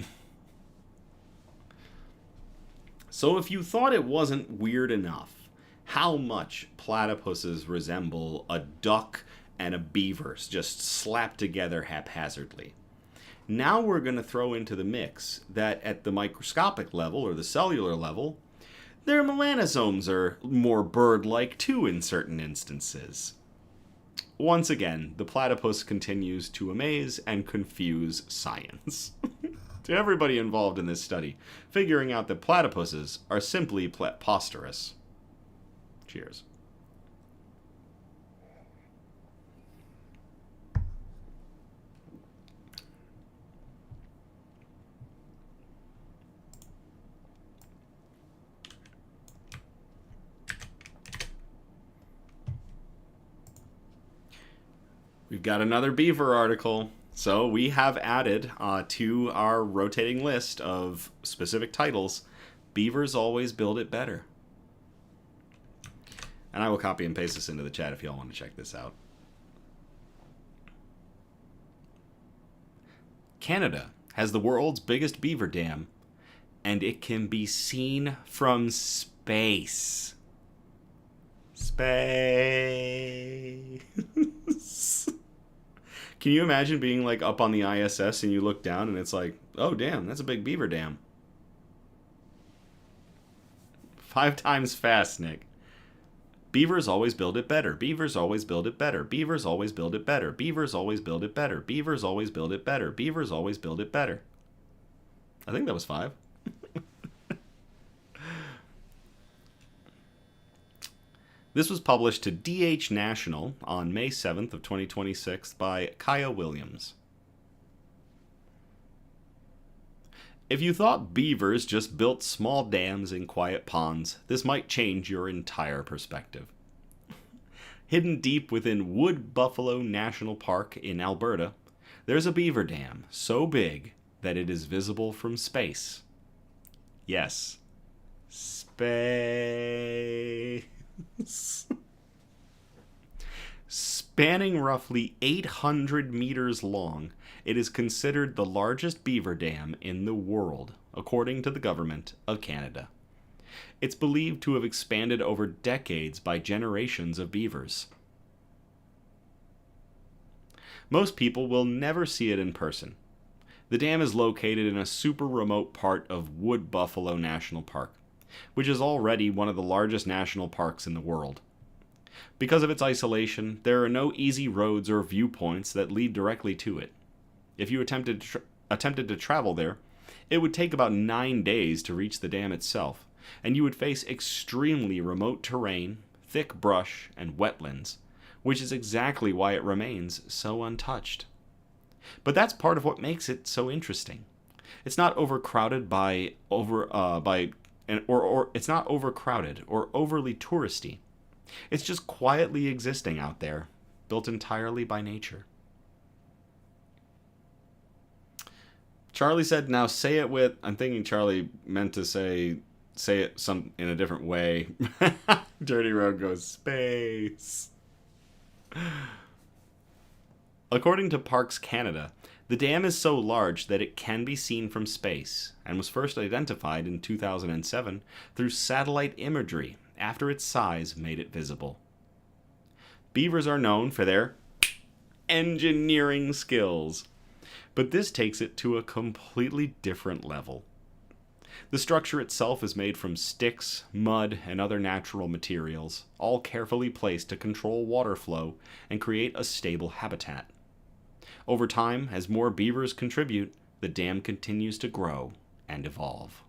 [SPEAKER 1] So if you thought it wasn't weird enough how much platypuses resemble a duck and a beaver just slapped together haphazardly, now we're going to throw into the mix that at the microscopic level or the cellular level, their melanosomes are more bird-like too in certain instances. Once again, the platypus continues to amaze and confuse science. To everybody involved in this study, figuring out that platypuses are simply preposterous. Cheers. We've got another beaver article. So we have added to our rotating list of specific titles, Beavers Always Build It Better. And I will copy and paste this into the chat if y'all want to check this out. Canada has the world's biggest beaver dam, and it can be seen from space. Space. Can you imagine being like up on the ISS and you look down and it's like, oh damn, that's a big beaver dam. 5 times fast, Nick. Beavers always build it better. Beavers always build it better. Beavers always build it better. Beavers always build it better. Beavers always build it better. Beavers always build it better. I think that was 5. This was published to DH National on May 7th of 2026 by Kaya Williams. If you thought beavers just built small dams in quiet ponds, this might change your entire perspective. Hidden deep within Wood Buffalo National Park in Alberta, there's a beaver dam so big that it is visible from space. Yes, space. Spanning roughly 800 meters long, it is considered the largest beaver dam in the world, according to the Government of Canada. It's believed to have expanded over decades by generations of beavers. Most people will never see it in person. The dam is located in a super remote part of Wood Buffalo National Park, which is already one of the largest national parks in the world. Because of its isolation, there are no easy roads or viewpoints that lead directly to it. If you attempted to travel there, it would take about 9 days to reach the dam itself, and you would face extremely remote terrain, thick brush, and wetlands, which is exactly why it remains so untouched. But that's part of what makes it so interesting. It's not overcrowded it's not overcrowded or overly touristy. It's just quietly existing out there, built entirely by nature. Charlie said, now say it with... I'm thinking Charlie meant to say it in a different way. Dirty Road goes, space. According to Parks Canada, the dam is so large that it can be seen from space, and was first identified in 2007 through satellite imagery after its size made it visible. Beavers are known for their engineering skills, but this takes it to a completely different level. The structure itself is made from sticks, mud, and other natural materials, all carefully placed to control water flow and create a stable habitat. Over time, as more beavers contribute, the dam continues to grow and evolve.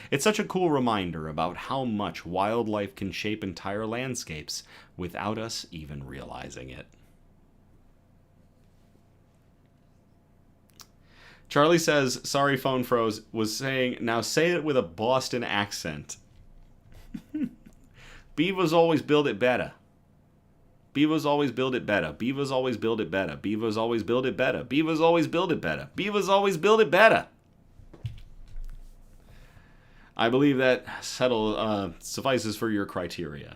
[SPEAKER 1] It's such a cool reminder about how much wildlife can shape entire landscapes without us even realizing it. Charlie says, sorry phone froze, was saying, now say it with a Boston accent. Beavers always build it better. Beavers always build it better. Beavers always build it better. Beavers always build it better. Beavers always build it better. Beavers always build it better. I believe that suffices for your criteria.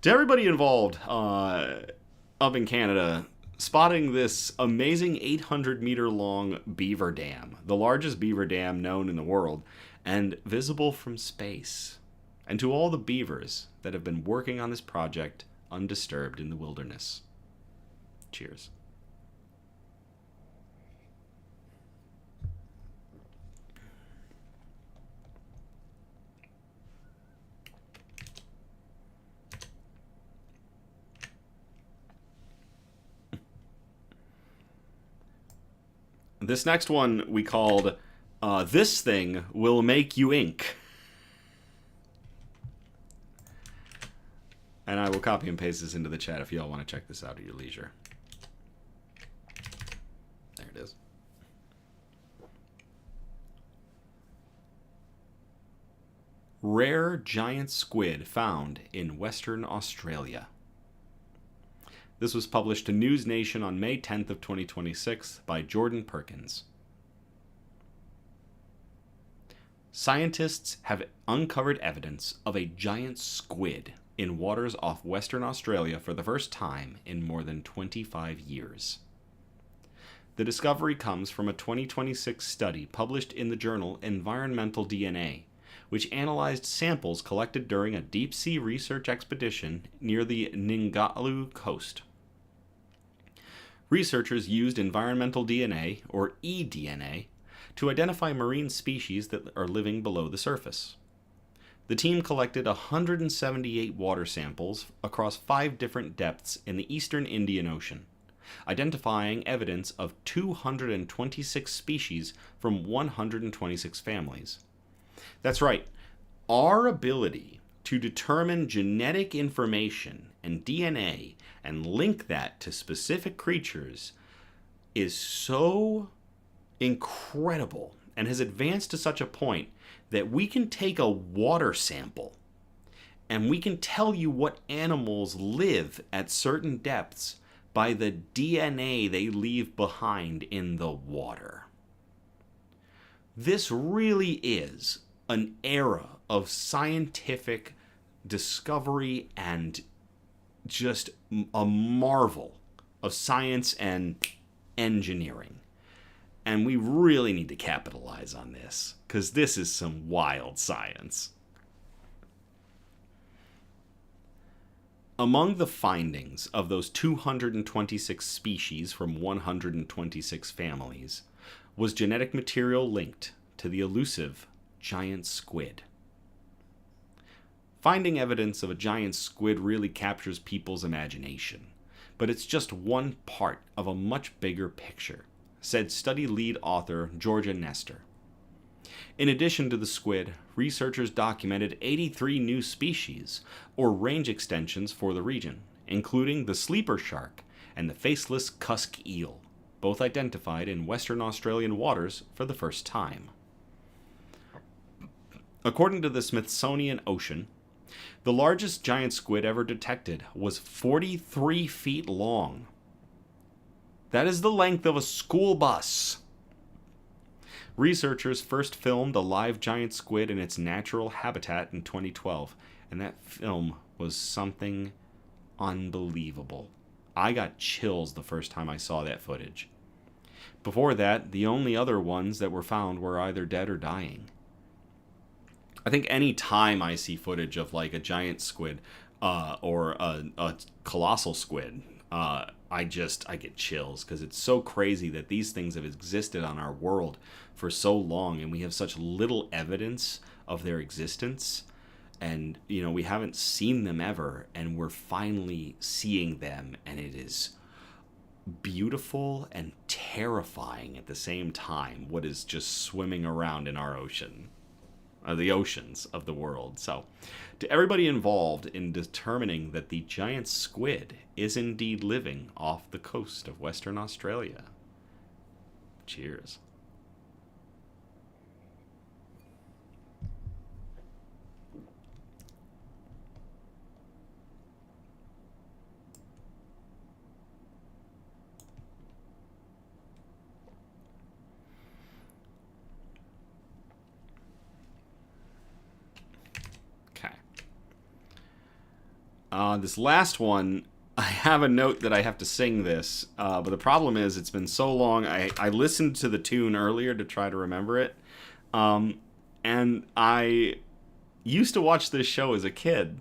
[SPEAKER 1] To everybody involved up in Canada, spotting this amazing 800-meter long beaver dam, the largest beaver dam known in the world, and visible from space. And to all the beavers that have been working on this project undisturbed in the wilderness. Cheers. This next one we called This Thing Will Make You Ink. And I will copy and paste this into the chat if you all want to check this out at your leisure. There it is. Rare giant squid found in Western Australia. This was published to News Nation on May 10th of 2026 by Jordan Perkins. Scientists have uncovered evidence of a giant squid in waters off Western Australia for the first time in more than 25 years. The discovery comes from a 2026 study published in the journal Environmental DNA, which analyzed samples collected during a deep-sea research expedition near the Ningaloo coast. Researchers used environmental DNA, or eDNA, to identify marine species that are living below the surface. The team collected 178 water samples across 5 different depths in the eastern Indian Ocean, identifying evidence of 226 species from 126 families. That's right, our ability to determine genetic information and DNA and link that to specific creatures is so incredible and has advanced to such a point that we can take a water sample and we can tell you what animals live at certain depths by the DNA they leave behind in the water. This really is an era of scientific discovery and just a marvel of science and engineering. And we really need to capitalize on this, because this is some wild science. Among the findings of those 226 species from 126 families was genetic material linked to the elusive giant squid. Finding evidence of a giant squid really captures people's imagination, but it's just one part of a much bigger picture, said study lead author Georgia Nestor. In addition to the squid, researchers documented 83 new species or range extensions for the region, including the sleeper shark and the faceless cusk eel, both identified in Western Australian waters for the first time. According to the Smithsonian Ocean, the largest giant squid ever detected was 43 feet long. That is the length of a school bus. Researchers first filmed a live giant squid in its natural habitat in 2012, and that film was something unbelievable. I got chills the first time I saw that footage. Before that, the only other ones that were found were either dead or dying. I think any time I see footage of like a giant squid or a colossal squid, I get chills, because it's so crazy that these things have existed on our world for so long and we have such little evidence of their existence, and we haven't seen them ever, and we're finally seeing them, and it is beautiful and terrifying at the same time what is just swimming around in our ocean. The oceans of the world. So, to everybody involved in determining that the giant squid is indeed living off the coast of Western Australia, cheers. This last one, I have a note that I have to sing this, but the problem is it's been so long. I listened to the tune earlier to try to remember it, and I used to watch this show as a kid,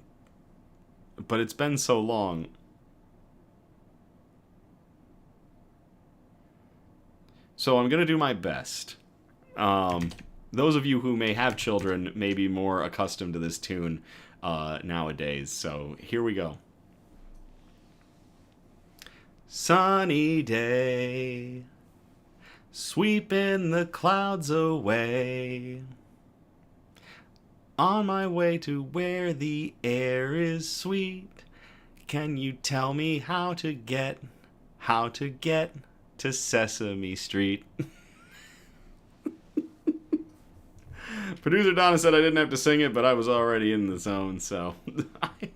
[SPEAKER 1] but it's been so long. So I'm going to do my best. Those of you who may have children may be more accustomed to this tune nowadays, so here we go. Sunny day, sweeping the clouds away. On my way to where the air is sweet. Can you tell me how to get to Sesame Street? Producer Donna said I didn't have to sing it, but I was already in the zone, so I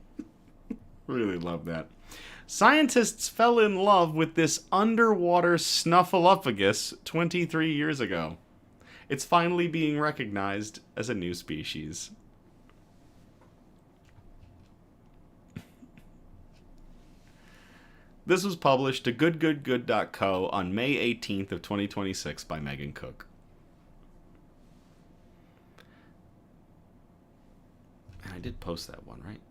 [SPEAKER 1] really love that. Scientists fell in love with this underwater snuffleupagus 23 years ago. It's finally being recognized as a new species. This was published to goodgoodgood.co on May 18th of 2026 by Megan Cook. And I did post that one, right?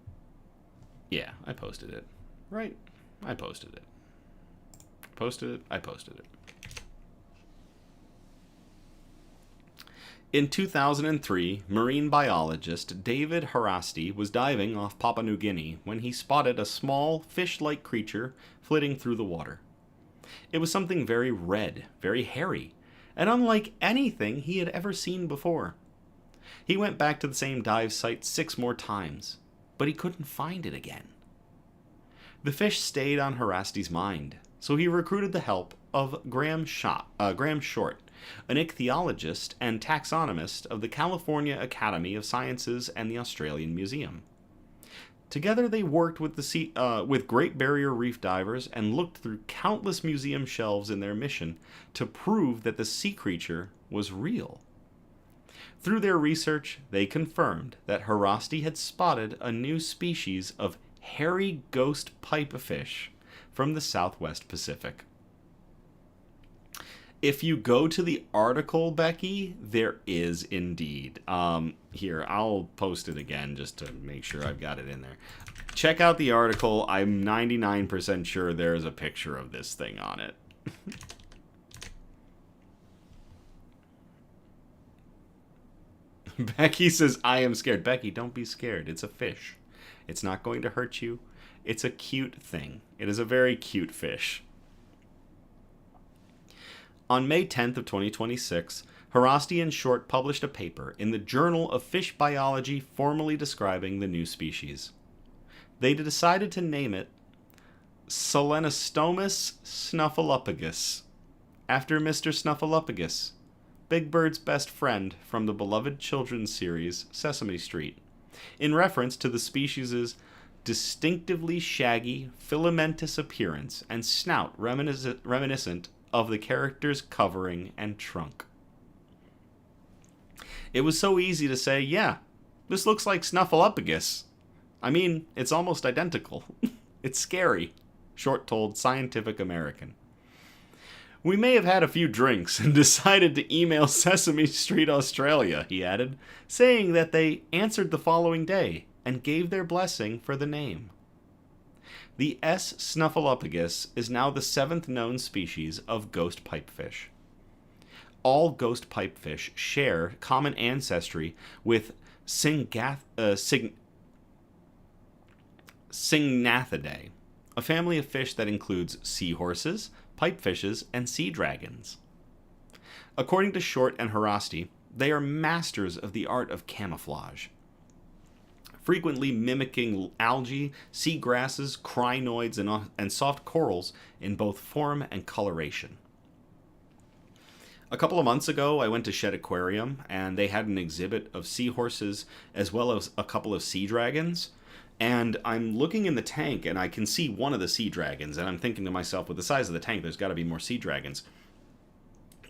[SPEAKER 1] Yeah, I posted it. Right? I posted it. I posted it. In 2003, marine biologist David Harasti was diving off Papua New Guinea when he spotted a small, fish-like creature flitting through the water. It was something very red, very hairy, and unlike anything he had ever seen before. He went back to the same dive site 6 more times, but he couldn't find it again. The fish stayed on Harasti's mind, so he recruited the help of Graham Short, an ichthyologist and taxonomist of the California Academy of Sciences and the Australian Museum. Together they worked with with Great Barrier Reef divers and looked through countless museum shelves in their mission to prove that the sea creature was real. Through their research, they confirmed that Harasti had spotted a new species of hairy ghost pipefish from the Southwest Pacific. If you go to the article, Becky, there is indeed. Here, I'll post it again just to make sure I've got it in there. Check out the article. I'm 99% sure there's a picture of this thing on it. Becky says, I am scared. Becky, don't be scared. It's a fish. It's not going to hurt you. It's a cute thing. It is a very cute fish. On May 10th of 2026, Harasti and Short published a paper in the Journal of Fish Biology formally describing the new species. They decided to name it Selenostomus snuffleupagus, after Mr. Snuffleupagus, Big Bird's best friend from the beloved children's series Sesame Street, in reference to the species' distinctively shaggy, filamentous appearance and snout reminiscent of the character's covering and trunk. It was so easy to say, yeah, this looks like Snuffleupagus. I mean, it's almost identical. It's scary, Short told Scientific American. We may have had a few drinks and decided to email Sesame Street Australia, he added, saying that they answered the following day and gave their blessing for the name. The S. snuffleupagus is now the 7th known species of ghost pipefish. All ghost pipefish share common ancestry with Syngnathidae, a family of fish that includes seahorses, pipefishes, and sea dragons. According to Short and Harasti, they are masters of the art of camouflage, frequently mimicking algae, sea grasses, crinoids, and soft corals in both form and coloration. A couple of months ago, I went to Shed Aquarium, and they had an exhibit of seahorses as well as a couple of sea dragons. And I'm looking in the tank, and I can see one of the sea dragons, and I'm thinking to myself, with the size of the tank, there's got to be more sea dragons.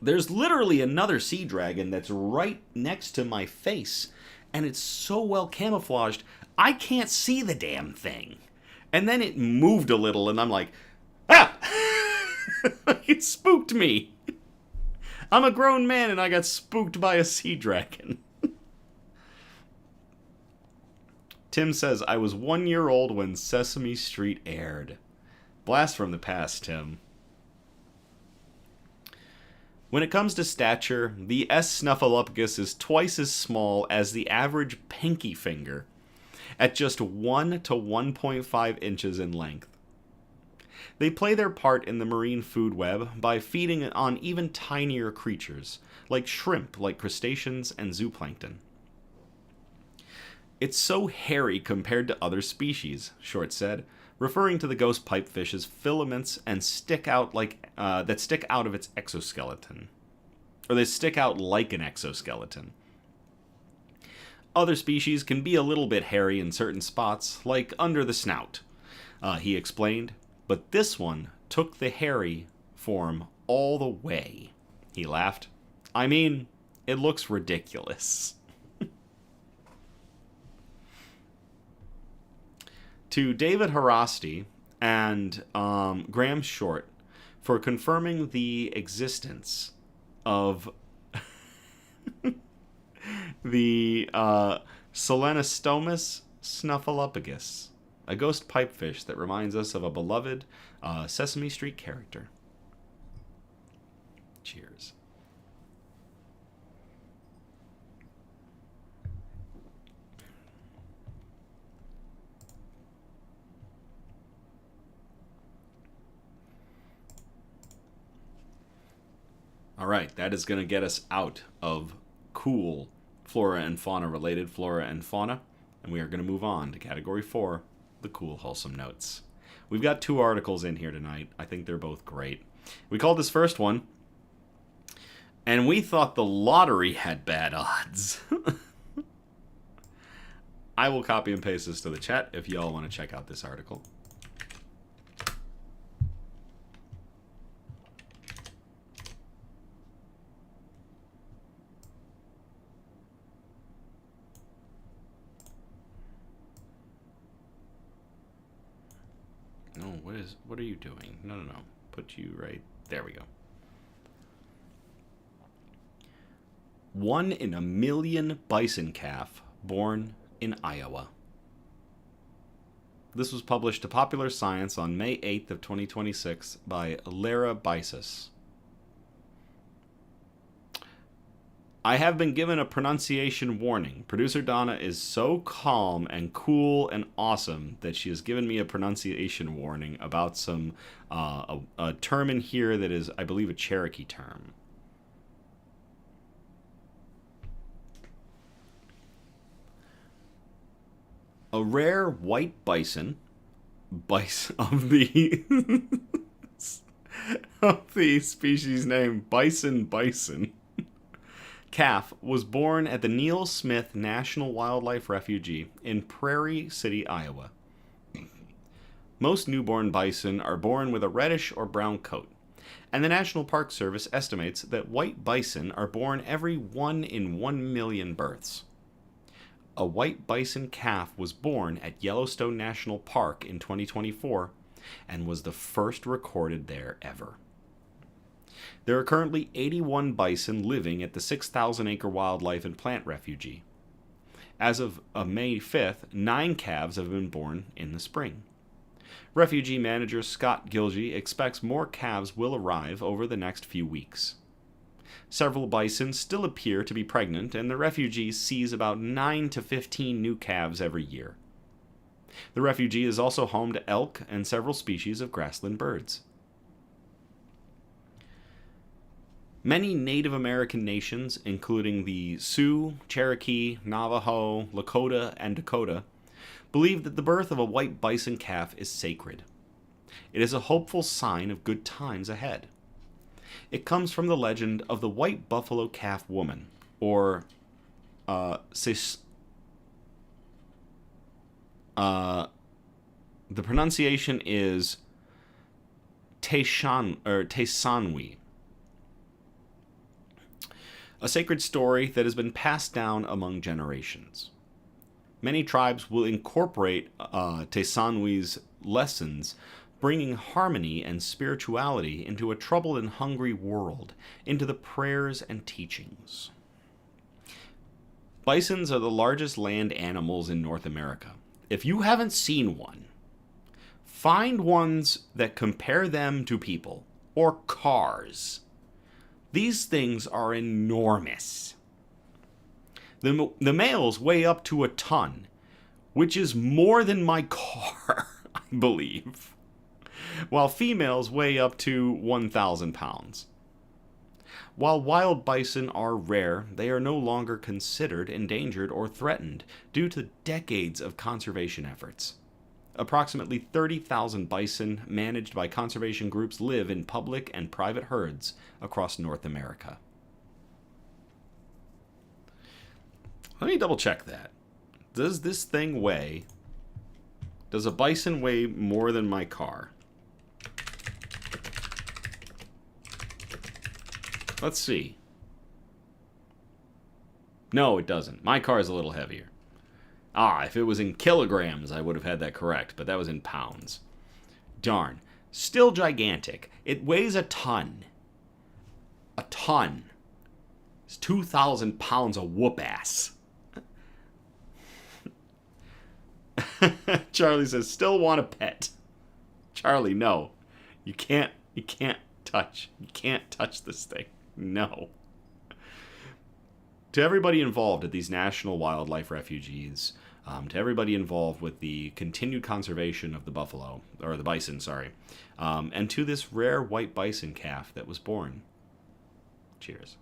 [SPEAKER 1] There's literally another sea dragon that's right next to my face, and it's so well camouflaged, I can't see the damn thing. And then it moved a little, and I'm like, ah! It spooked me. I'm a grown man, and I got spooked by a sea dragon. Tim says, I was 1 year old when Sesame Street aired. Blast from the past, Tim. When it comes to stature, the S. snuffleupagus is twice as small as the average pinky finger, at just 1 to 1.5 inches in length. They play their part in the marine food web by feeding on even tinier creatures, like shrimp, like crustaceans, and zooplankton. It's so hairy compared to other species, Short said, referring to the ghost pipefish's filaments and that stick out of its exoskeleton. Or they stick out like an exoskeleton. Other species can be a little bit hairy in certain spots, like under the snout, he explained, but this one took the hairy form all the way. He laughed. I mean, it looks ridiculous. To David Harasti and Graham Short for confirming the existence of the Selenostomus snuffleupagus, a ghost pipefish that reminds us of a beloved Sesame Street character. Cheers. All right, that is going to get us out of cool Flora and Fauna related Flora and Fauna, and we are going to move on to category 4, the cool wholesome notes. We've got 2 articles in here tonight. I think they're both great. We called this first one, and we thought the lottery had bad odds. I will copy and paste this to the chat if y'all want to check out this article. No, what are you doing? No. Put you right, there we go. 1 in a million bison calf born in Iowa. This was published to Popular Science on May 8th of 2026 by Lara Bisis. I have been given a pronunciation warning. Producer Donna is so calm and cool and awesome that she has given me a pronunciation warning about some a term in here that is, I believe, a Cherokee term. A rare white bison of the of the species name bison calf was born at the Neil Smith National Wildlife Refuge in Prairie City, Iowa. Most newborn bison are born with a reddish or brown coat, and the National Park Service estimates that white bison are born every 1 in 1 million births. A white bison calf was born at Yellowstone National Park in 2024 and was the first recorded there ever. There are currently 81 bison living at the 6,000-acre wildlife and plant refuge. As of May 5th, 9 calves have been born in the spring. Refugee manager Scott Gilgy expects more calves will arrive over the next few weeks. Several bison still appear to be pregnant, and the refuge sees about 9 to 15 new calves every year. The refuge is also home to elk and several species of grassland birds. Many Native American nations, including the Sioux, Cherokee, Navajo, Lakota, and Dakota, believe that the birth of a white bison calf is sacred. It is a hopeful sign of good times ahead. It comes from the legend of the white buffalo calf woman, or the pronunciation is Tesanwi. A sacred story that has been passed down among generations. Many tribes will incorporate Tesanwi's lessons, bringing harmony and spirituality into a troubled and hungry world, into the prayers and teachings. Bisons are the largest land animals in North America. If you haven't seen one, find ones that compare them to people or cars. These things are enormous. The males weigh up to a ton, which is more than my car, I believe. while females weigh up to 1,000 pounds. While wild bison are rare, they are no longer considered endangered or threatened due to decades of conservation efforts. Approximately 30,000 bison managed by conservation groups live in public and private herds across North America. Let me double check that. Does this thing weigh? Does a bison weigh more than my car? Let's see. No, it doesn't. My car is a little heavier. If it was in kilograms, I would have had that correct, but that was in pounds. Darn. Still gigantic. It weighs a ton. A ton. It's 2,000 pounds of whoop ass. Charlie says, still want a pet. Charlie, no. You can't touch this thing. No. To everybody involved at these national wildlife refuges, to everybody involved with the continued conservation of the buffalo, or the bison, sorry, and to this rare white bison calf that was born. Cheers.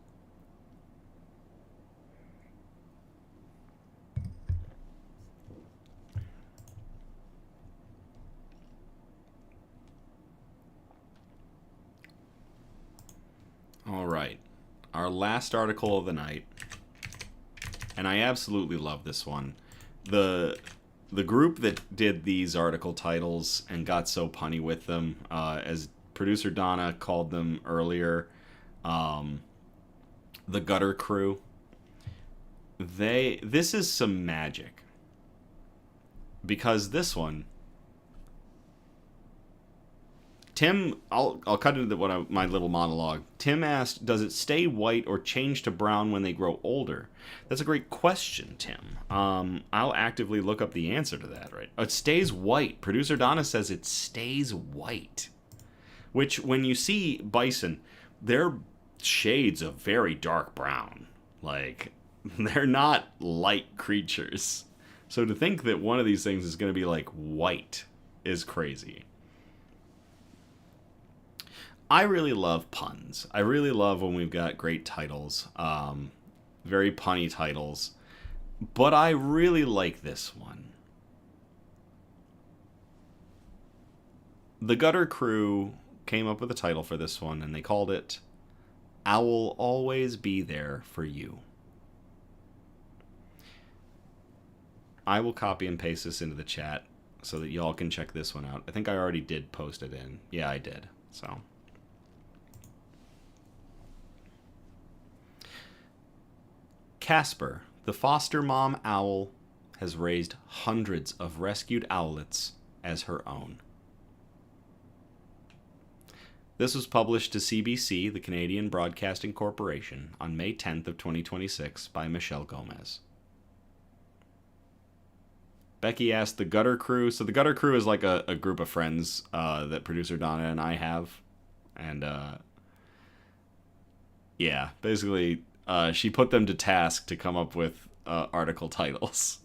[SPEAKER 1] All right, our last article of the night, and I absolutely love this one. The group that did these article titles and got so punny with them, as producer Donna called them earlier, the Gutter Crew. This is some magic, because this one, Tim, I'll cut into my little monologue. Tim asked, does it stay white or change to brown when they grow older? That's a great question, Tim. I'll actively look up the answer to that, right? It stays white. Producer Donna says it stays white. Which, when you see bison, they're shades of very dark brown. Like, they're not light creatures. So to think that one of these things is going to be like white is crazy. I really love puns. I really love when we've got great titles, very punny titles, but I really like this one. The Gutter Crew came up with a title for this one, and they called it, "I Will Always Be There for You." I will copy and paste this into the chat so that y'all can check this one out. I think I already did post it in. Yeah, I did. So... Casper, the foster mom owl, has raised hundreds of rescued owlets as her own. This was published to CBC, the Canadian Broadcasting Corporation, on May 10th of 2026 by Michelle Gomez. Becky asked the Gutter Crew. So the Gutter Crew is like a group of friends that producer Donna and I have. And yeah, basically... she put them to task to come up with article titles.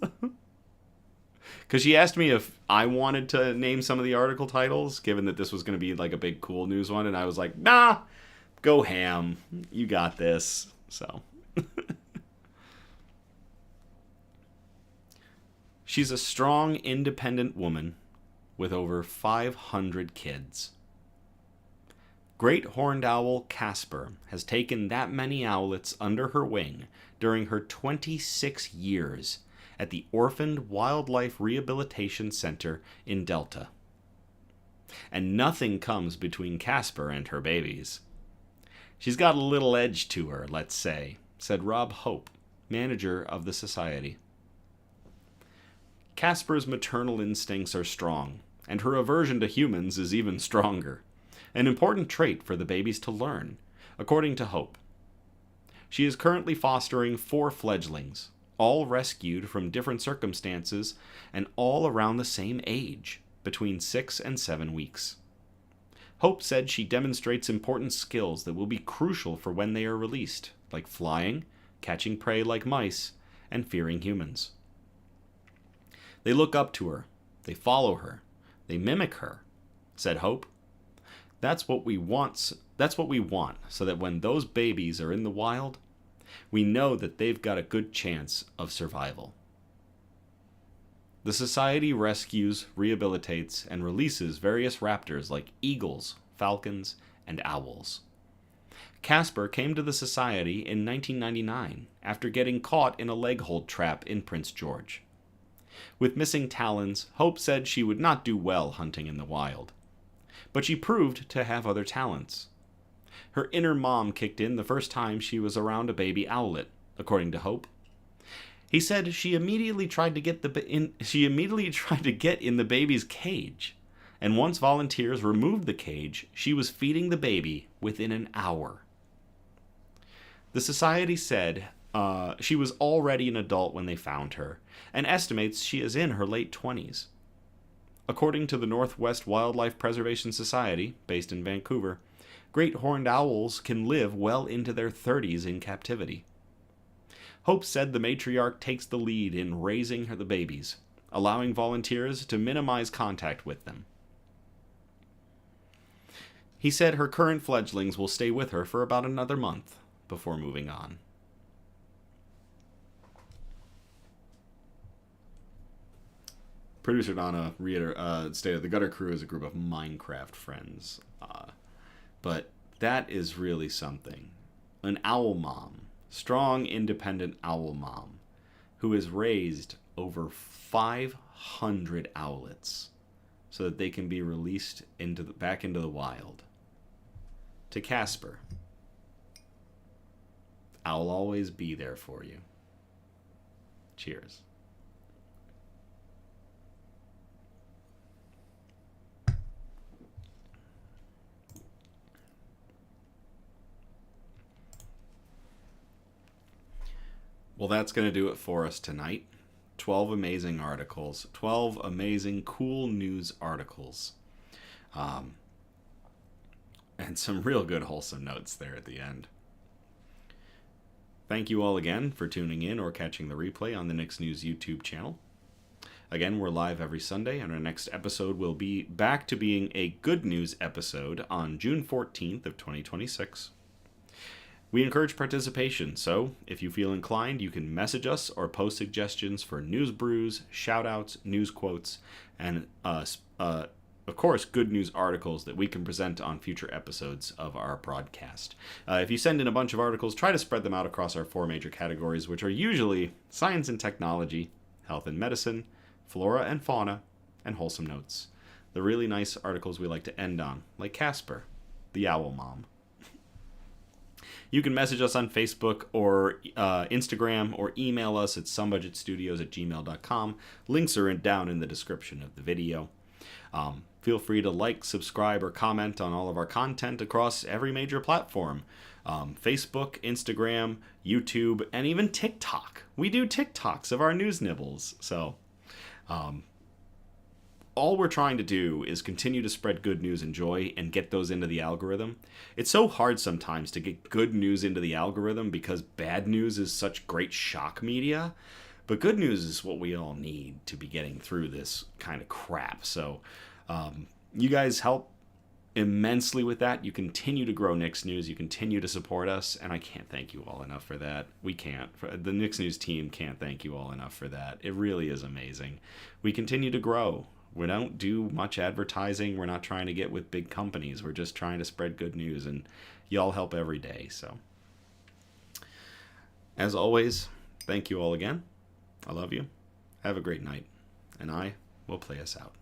[SPEAKER 1] Because she asked me if I wanted to name some of the article titles, given that this was going to be like a big cool news one, and I was like, nah, go ham. You got this. So. She's a strong, independent woman with over 500 kids. Great horned owl Casper has taken that many owlets under her wing during her 26 years at the Orphaned Wildlife Rehabilitation Center in Delta. And nothing comes between Casper and her babies. She's got a little edge to her, let's say, said Rob Hope, manager of the society. Casper's maternal instincts are strong, and her aversion to humans is even stronger. An important trait for the babies to learn, according to Hope. She is currently fostering 4 fledglings, all rescued from different circumstances and all around the same age, between 6 and 7 weeks. Hope said she demonstrates important skills that will be crucial for when they are released, like flying, catching prey like mice, and fearing humans. They look up to her, they follow her, they mimic her, said Hope. That's what we want, so that when those babies are in the wild, we know that they've got a good chance of survival. The Society rescues, rehabilitates, and releases various raptors like eagles, falcons, and owls. Casper came to the Society in 1999 after getting caught in a leg hold trap in Prince George. With missing talons, Hope said she would not do well hunting in the wild. But she proved to have other talents. Her inner mom kicked in the first time she was around a baby owlet, according to Hope. He said she immediately tried to get in the baby's cage, and once volunteers removed the cage, she was feeding the baby within an hour. The Society said she was already an adult when they found her, and estimates she is in her late 20s. According to the Northwest Wildlife Preservation Society, based in Vancouver, great horned owls can live well into their 30s in captivity. Hope said the matriarch takes the lead in raising the babies, allowing volunteers to minimize contact with them. He said her current fledglings will stay with her for about another month before moving on. Producer Donna stated the Gutter Crew is a group of Minecraft friends. But that is really something. An owl mom, strong, independent owl mom, who has raised over 500 owlets so that they can be released back into the wild. To Casper, I'll always be there for you. Cheers. Well, that's going to do it for us tonight. 12 amazing articles. 12 amazing, cool news articles. And some real good, wholesome notes there at the end. Thank you all again for tuning in or catching the replay on the Nix News YouTube channel. Again, we're live every Sunday, and our next episode will be back to being a good news episode on June 14th of 2026. We encourage participation, so if you feel inclined, you can message us or post suggestions for news brews, shoutouts, news quotes, and of course, good news articles that we can present on future episodes of our broadcast. If you send in a bunch of articles, try to spread them out across our 4 major categories, which are usually science and technology, health and medicine, flora and fauna, and wholesome notes. The really nice articles we like to end on, like Casper, the owl mom. You can message us on Facebook or Instagram or email us at somebudgetstudios@gmail.com. Links are down in the description of the video. Feel free to like, subscribe, or comment on all of our content across every major platform. Facebook, Instagram, YouTube, and even TikTok. We do TikToks of our news nibbles. So all we're trying to do is continue to spread good news and joy and get those into the algorithm. It's so hard sometimes to get good news into the algorithm because bad news is such great shock media. But good news is what we all need to be getting through this kind of crap. So you guys help immensely with that. You continue to grow Nix News. You continue to support us. And I can't thank you all enough for that. We can't. The Nix News team can't thank you all enough for that. It really is amazing. We continue to grow. We don't do much advertising. We're not trying to get with big companies. We're just trying to spread good news. And y'all help every day. So as always, thank you all again. I love you. Have a great night. And I will play us out.